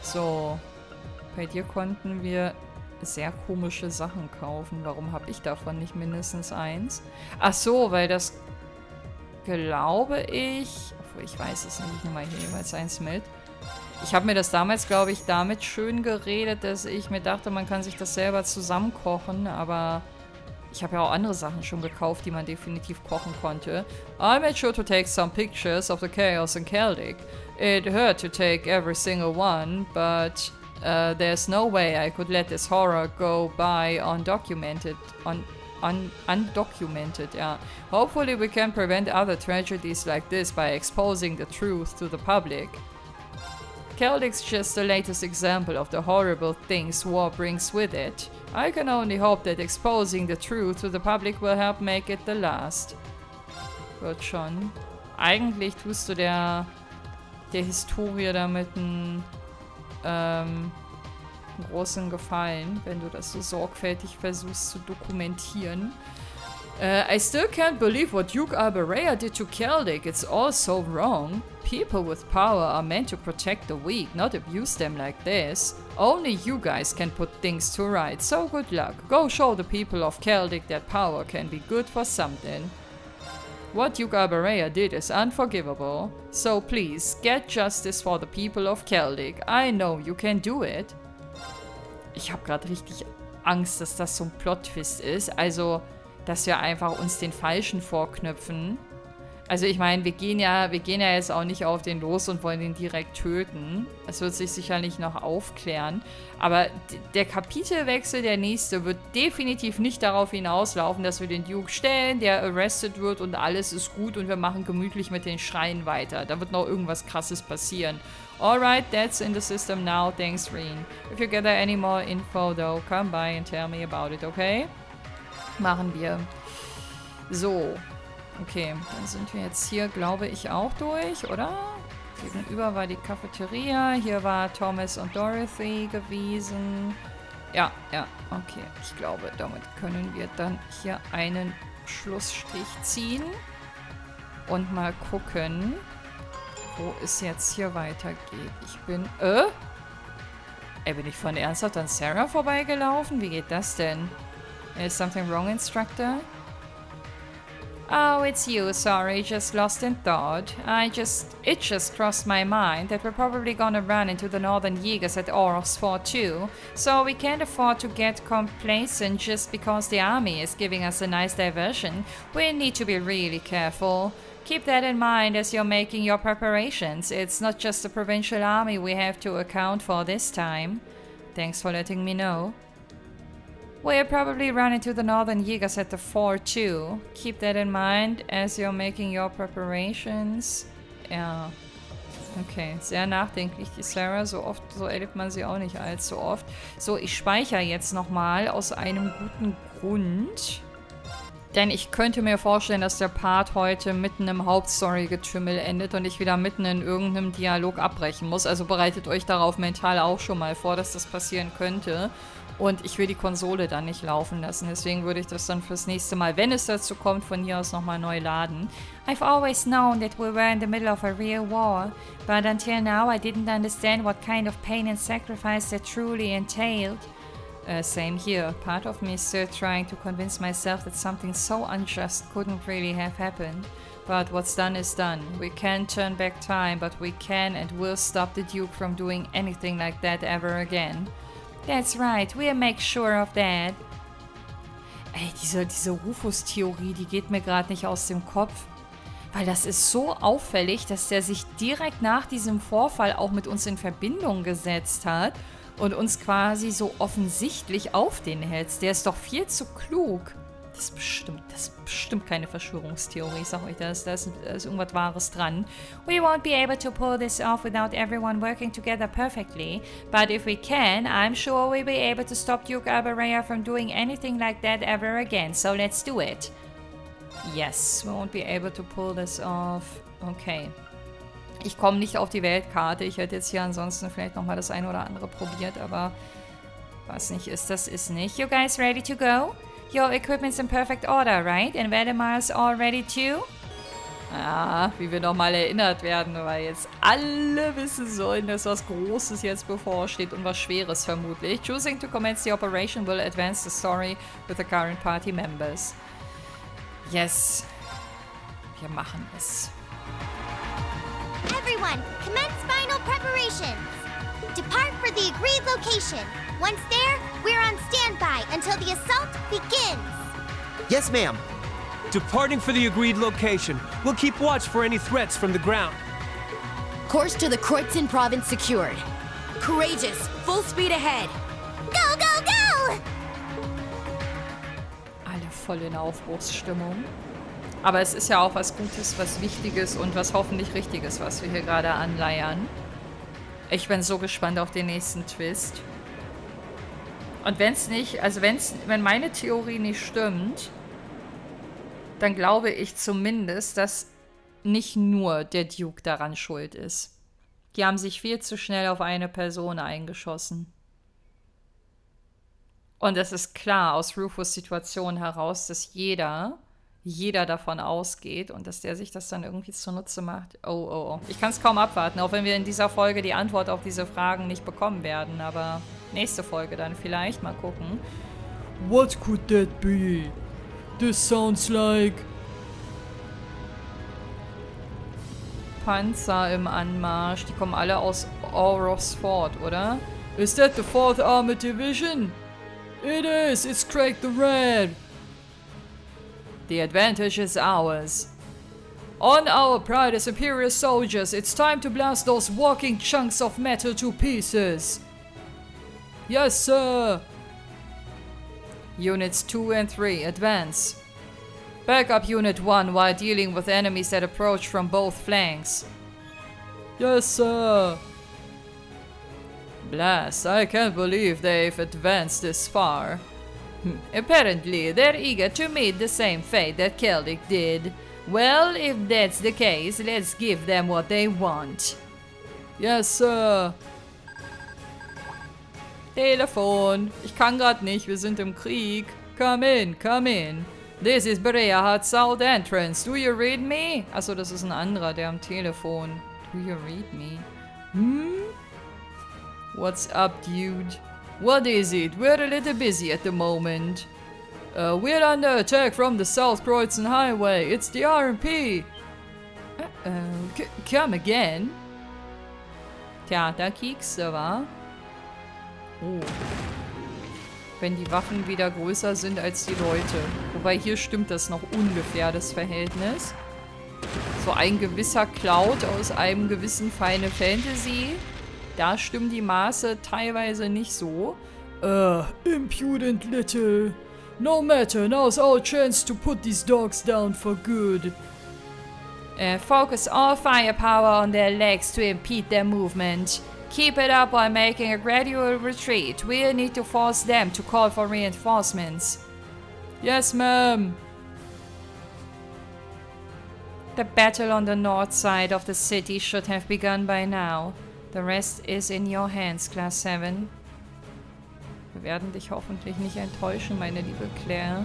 So, bei dir konnten wir sehr komische Sachen kaufen. Warum habe ich davon nicht mindestens eins? Ach so, weil das, glaube ich, obwohl ich weiß es nicht, ich nehme mal hier jeweils eins mit. Ich habe mir das damals, glaube ich, damit schön geredet, dass ich mir dachte, man kann sich das selber zusammenkochen, aber Ich habe ja auch andere Sachen schon gekauft, die man definitiv kochen konnte. I made sure to take some pictures of the chaos in Celtic. It hurt to take every single one, but there's no way I could let this horror go by undocumented. Undocumented, yeah. Hopefully we can prevent other tragedies like this by exposing the truth to the public. Celtic's just the latest example of the horrible things war brings with it. I can only hope that exposing the truth to the public will help make it the last. Wird schon. Eigentlich tust du der Historie damit einen großen Gefallen, wenn du das so sorgfältig versuchst zu dokumentieren. I still can't believe what Duke Alberea did to Celtic. It's all so wrong. People with power are meant to protect the weak, not abuse them like this. Only you guys can put things to right, so good luck. Go show the people of Celtic that power can be good for something. What Duke Alberea did is unforgivable, so please, get justice for the people of Celtic. I know you can do it. Ich habe gerade richtig Angst, dass das so ein Plot-Twist ist. Also, dass wir einfach uns den Falschen vorknöpfen. Also ich meine, wir gehen ja jetzt auch nicht auf den los und wollen den direkt töten. Es wird sich sicherlich noch aufklären. Aber der Kapitelwechsel, der nächste, wird definitiv nicht darauf hinauslaufen, dass wir den Duke stellen, der arrested wird und alles ist gut und wir machen gemütlich mit den Schreien weiter. Da wird noch irgendwas Krasses passieren. Alright, that's in the system now. Thanks, Reen. If you gather any more info, though, come by and tell me about it, okay? Machen wir. So. Okay, dann sind wir jetzt hier, glaube ich, auch durch, oder? Gegenüber war die Cafeteria. Hier war Thomas und Dorothy gewesen. Ja, okay. Ich glaube, damit können wir dann hier einen Schlussstrich ziehen. Und mal gucken, wo es jetzt hier weitergeht. Ich bin, bin ich von ernsthaft an Sarah vorbeigelaufen? Wie geht das denn? Is something wrong, Instructor? Oh, it's you. Sorry, just lost in thought. It just crossed my mind that we're probably gonna run into the Northern Jägers at Orof's Fort too. So we can't afford to get complacent just because the army is giving us a nice diversion. We need to be really careful. Keep that in mind as you're making your preparations. It's not just the provincial army we have to account for this time. Thanks for letting me know. We'll probably run into the Northern Jägers at the fort too. Keep that in mind as you're making your preparations. Ja. Okay, sehr nachdenklich, die Sarah. So erlebt man sie auch nicht allzu oft. So, ich speichere jetzt nochmal aus einem guten Grund. Denn ich könnte mir vorstellen, dass der Part heute mitten im Hauptstory-Getümmel endet und ich wieder mitten in irgendeinem Dialog abbrechen muss. Also bereitet euch darauf mental auch schon mal vor, dass das passieren könnte. Und ich will die Konsole dann nicht laufen lassen. Deswegen würde ich das dann fürs nächste Mal, wenn es dazu kommt, von hier aus nochmal neu laden. I've always known that we were in the middle of a real war. But until now I didn't understand what kind of pain and sacrifice that truly entailed. Same here. Part of me is still trying to convince myself that something so unjust couldn't really have happened. But what's done is done. We can't turn back time, but we can and will stop the Duke from doing anything like that ever again. That's right, we'll make sure of that. Ey, diese Rufus-Theorie, die geht mir gerade nicht aus dem Kopf. Weil das ist so auffällig, dass der sich direkt nach diesem Vorfall auch mit uns in Verbindung gesetzt hat und uns quasi so offensichtlich auf den hetzt. Der ist doch viel zu klug. Das ist bestimmt keine Verschwörungstheorie, ich sag euch das. Da ist irgendwas Wahres dran. We won't be able to pull this off without everyone working together perfectly. But if we can, I'm sure we'll be able to stop Duke Alberea from doing anything like that ever again. So let's do it. Yes, we won't be able to pull this off. Okay. Ich komme nicht auf die Weltkarte. Ich hätte jetzt hier ansonsten vielleicht nochmal das eine oder andere probiert, aber was nicht ist, das ist nicht. You guys ready to go? Your equipment's in perfect order, right? And Waldemar's all ready too? Ja, wie wir nochmal erinnert werden, weil jetzt alle wissen sollen, dass was Großes jetzt bevorsteht und was Schweres vermutlich. Choosing to commence the operation will advance the story with the current party members. Yes, wir machen es. Everyone, commence final preparations. Depart for the agreed location. Once there, we're on standby until the assault begins. Yes, ma'am. Departing for the agreed location. We'll keep watch for any threats from the ground. Course to the Kreuzen province secured. Courageous, full speed ahead. Go, go, go! Alle voll in Aufbruchsstimmung. Aber es ist ja auch was Gutes, was Wichtiges und was hoffentlich Richtiges, was wir hier gerade anleiern. Ich bin so gespannt auf den nächsten Twist. Und wenn meine Theorie nicht stimmt, dann glaube ich zumindest, dass nicht nur der Duke daran schuld ist. Die haben sich viel zu schnell auf eine Person eingeschossen. Und es ist klar aus Rufus' Situation heraus, dass jeder davon ausgeht und dass der sich das dann irgendwie zunutze macht. Oh. Ich kann es kaum abwarten, auch wenn wir in dieser Folge die Antwort auf diese Fragen nicht bekommen werden. Aber nächste Folge dann vielleicht. Mal gucken. What could that be? This sounds like... Panzer im Anmarsch. Die kommen alle aus Auros Fort, oder? Is that the 4th Armored Division? It is! It's Craig the Red! The advantage is ours. On our pride as Imperial soldiers, it's time to blast those walking chunks of metal to pieces. Yes, sir! Units 2 and 3, advance. Back up Unit 1 while dealing with enemies that approach from both flanks. Yes, sir! Blast, I can't believe they've advanced this far. Apparently, they're eager to meet the same fate that Celtic did. Well, if that's the case, let's give them what they want. Yes, sir! Telefon. Ich kann grad nicht, wir sind im Krieg. Come in, come in. This is Berea Hut South Entrance. Do you read me? Achso, das ist ein anderer, der am Telefon. Do you read me? What's up, dude? What is it? We're a little busy at the moment. We're under attack from the South Kreuzen Highway. It's the RMP. Come again? Tja, da kiekst du, wa? Oh. Wenn die Waffen wieder größer sind als die Leute. Wobei hier stimmt das noch ungefähr, das Verhältnis. So ein gewisser Cloud aus einem gewissen Final Fantasy. Da stimmen die Maße teilweise nicht so. Impudent little. No matter, now's our chance to put these dogs down for good. Focus all firepower on their legs to impede their movement. Keep it up while making a gradual retreat. We'll need to force them to call for reinforcements. Yes, ma'am. The battle on the north side of the city should have begun by now. The rest is in your hands, Class 7. Wir werden dich hoffentlich nicht enttäuschen, meine liebe Claire.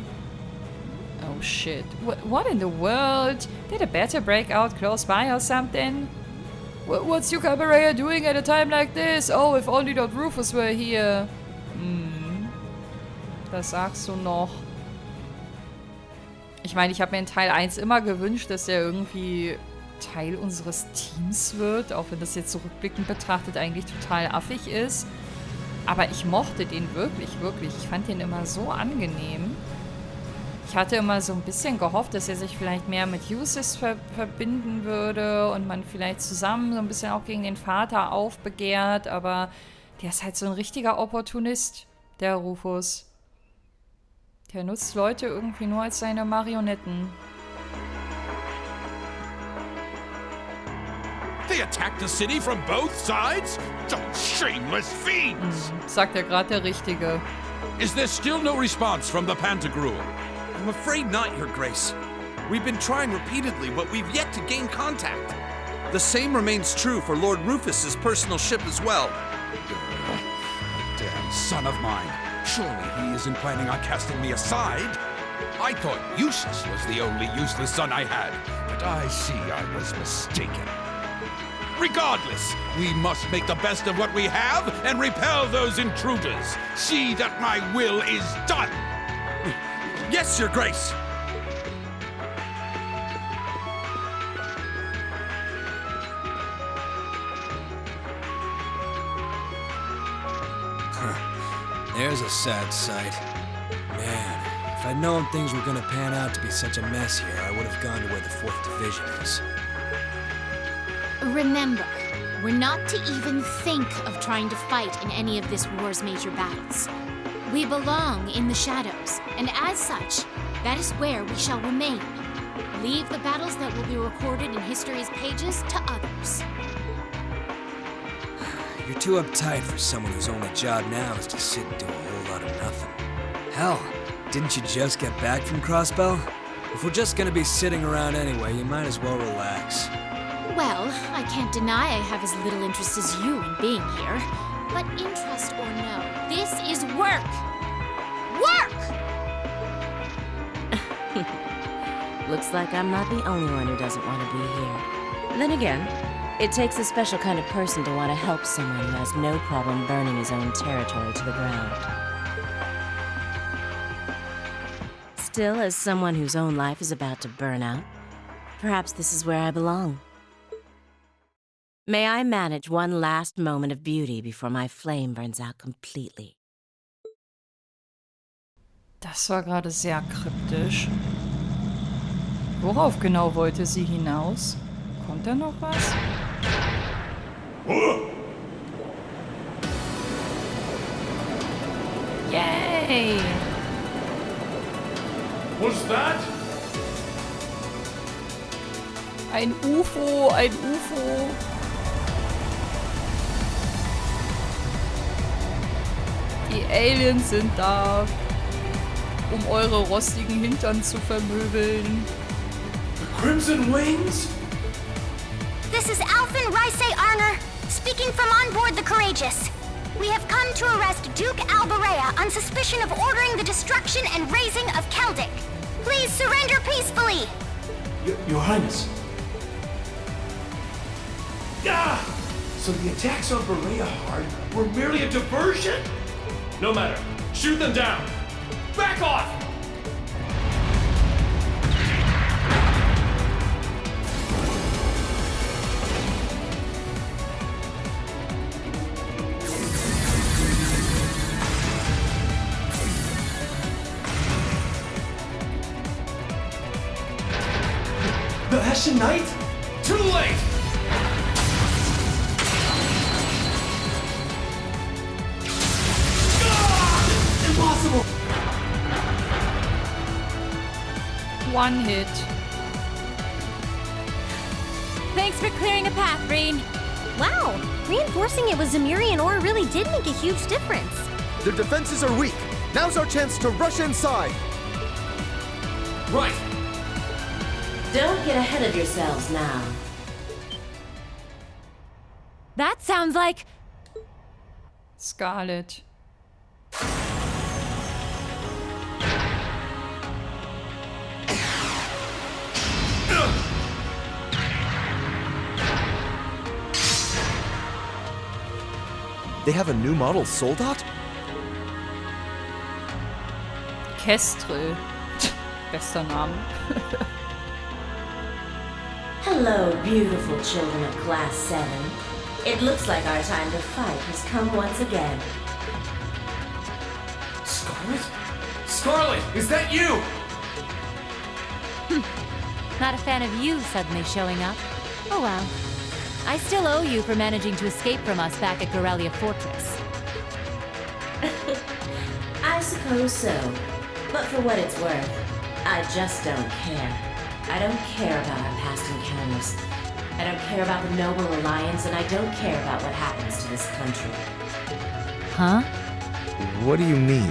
Oh shit. What in the world? Did a battle break out close by or something? What's Duke Alberea doing at a time like this? Oh, if only Lord Rufus were here. Das sagst du noch. Ich meine, ich habe mir in Teil 1 immer gewünscht, dass er irgendwie Teil unseres Teams wird, auch wenn das jetzt so rückblickend betrachtet eigentlich total affig ist. Aber ich mochte den wirklich. Ich fand den immer so angenehm. Ich hatte immer so ein bisschen gehofft, dass er sich vielleicht mehr mit Usis verbinden würde und man vielleicht zusammen so ein bisschen auch gegen den Vater aufbegehrt, aber der ist halt so ein richtiger Opportunist, der Rufus. Der nutzt Leute irgendwie nur als seine Marionetten. They attacked the city from both sides? Those shameless fiends! Sagt ja gerade der Richtige. Is there still no response from the Pantagruel? I'm afraid not, Your Grace. We've been trying repeatedly, but we've yet to gain contact. The same remains true for Lord Rufus's personal ship as well. That damn son of mine. Surely he isn't planning on casting me aside. I thought Eustace was the only useless son I had, but I see I was mistaken. Regardless, we must make the best of what we have and repel those intruders. See that my will is done. Yes, Your Grace! There's a sad sight. Man, if If I'd known things were gonna pan out to be such a mess here, I would have gone to where the 4th Division is. Remember, we're not to even think of trying to fight in any of this war's major battles. We belong in the shadows, and as such, that is where we shall remain. Leave the battles that will be recorded in history's pages to others. You're too uptight for someone whose only job now is to sit and do a whole lot of nothing. Hell, didn't you just get back from Crossbell? If we're just gonna be sitting around anyway, you might as well relax. Well, I can't deny I have as little interest as you in being here. But interest or no, this is work! Work! Looks like I'm not the only one who doesn't want to be here. Then again, it takes a special kind of person to want to help someone who has no problem burning his own territory to the ground. Still, as someone whose own life is about to burn out, perhaps this is where I belong. May I manage one last moment of beauty before my flame burns out completely. Das war gerade sehr kryptisch. Worauf genau wollte sie hinaus? Kommt da noch was? Yay! What's that? Ein UFO, ein UFO. Die Aliens sind da, um eure rostigen Hintern zu vermöbeln. The Crimson Wings? This is Alphen Raisei Arner, speaking from on board the Courageous. We have come to arrest Duke Alberea on suspicion of ordering the destruction and razing of Keldic. Please surrender peacefully. Your Highness. Ah! So the attacks on Berea Hard were merely a diversion? No matter. Shoot them down. Back off! The Hessian Knight? Too late! Impossible! One hit. Thanks for clearing a path, Reen. Wow, reinforcing it with Zemurian ore really did make a huge difference. Their defenses are weak. Now's our chance to rush inside. Right! Don't get ahead of yourselves now. That sounds like... Scarlet. They have a new model Soldat? Kestrel. Bester Name. Hello, beautiful children of Class 7. It looks like our time to fight has come once again. Scarlet? Scarlet, is that you? Not a fan of you suddenly showing up. Oh well. I still owe you for managing to escape from us back at Gorelia Fortress. I suppose so. But for what it's worth, I just don't care. I don't care about our past encounters. I don't care about the Noble Alliance, and I don't care about what happens to this country. Huh? What do you mean?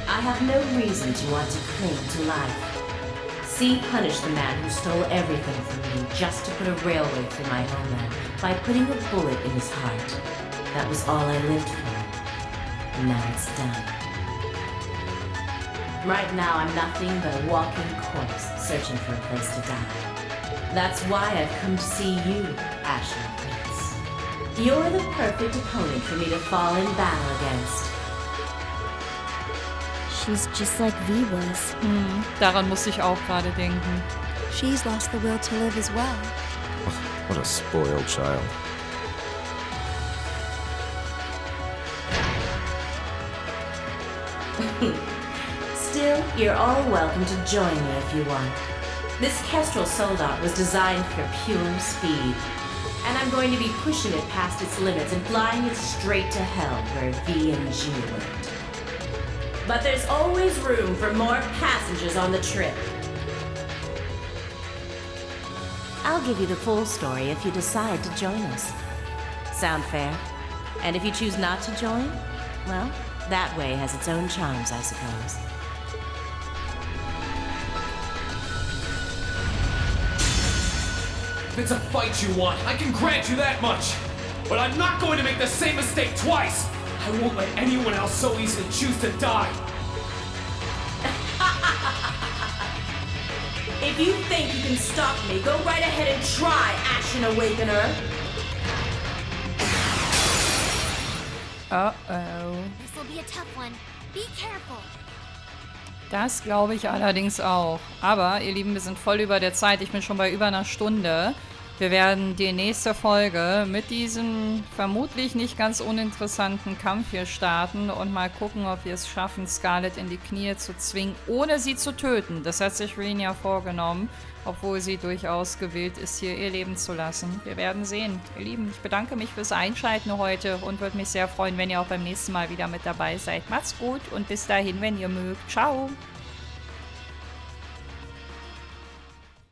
I have no reason to want to cling to life. See punish the man who stole everything from me just to put a railway through my homeland by putting a bullet in his heart. That was all I lived for. And now it's done. Right now I'm nothing but a walking corpse searching for a place to die. That's why I've come to see you, Ashen Prince. You're the perfect opponent for me to fall in battle against. She's just like V was. Daran musste ich auch gerade denken. She's lost the will to live as well. What a spoiled child. You're all welcome to join me if you want. This Kestrel Soldat was designed for pure speed, and I'm going to be pushing it past its limits and flying it straight to hell where V and G went. But there's always room for more passengers on the trip. I'll give you the full story if you decide to join us. Sound fair? And if you choose not to join, well, that way has its own charms, I suppose. If it's a fight you want, I can grant you that much. But I'm not going to make the same mistake twice. I won't let anyone else so easily choose to die. If you think you can stop me, go right ahead and try, Ashen Awakener. Uh-oh. This will be a tough one. Be careful. Das glaube ich allerdings auch. Aber, ihr Lieben, wir sind voll über der Zeit. Ich bin schon bei über einer Stunde. Wir werden die nächste Folge mit diesem vermutlich nicht ganz uninteressanten Kampf hier starten und mal gucken, ob wir es schaffen, Scarlet in die Knie zu zwingen, ohne sie zu töten. Das hat sich Reen ja vorgenommen, obwohl sie durchaus gewillt ist, hier ihr Leben zu lassen. Wir werden sehen. Ihr Lieben, ich bedanke mich fürs Einschalten heute und würde mich sehr freuen, wenn ihr auch beim nächsten Mal wieder mit dabei seid. Macht's gut und bis dahin, wenn ihr mögt. Ciao!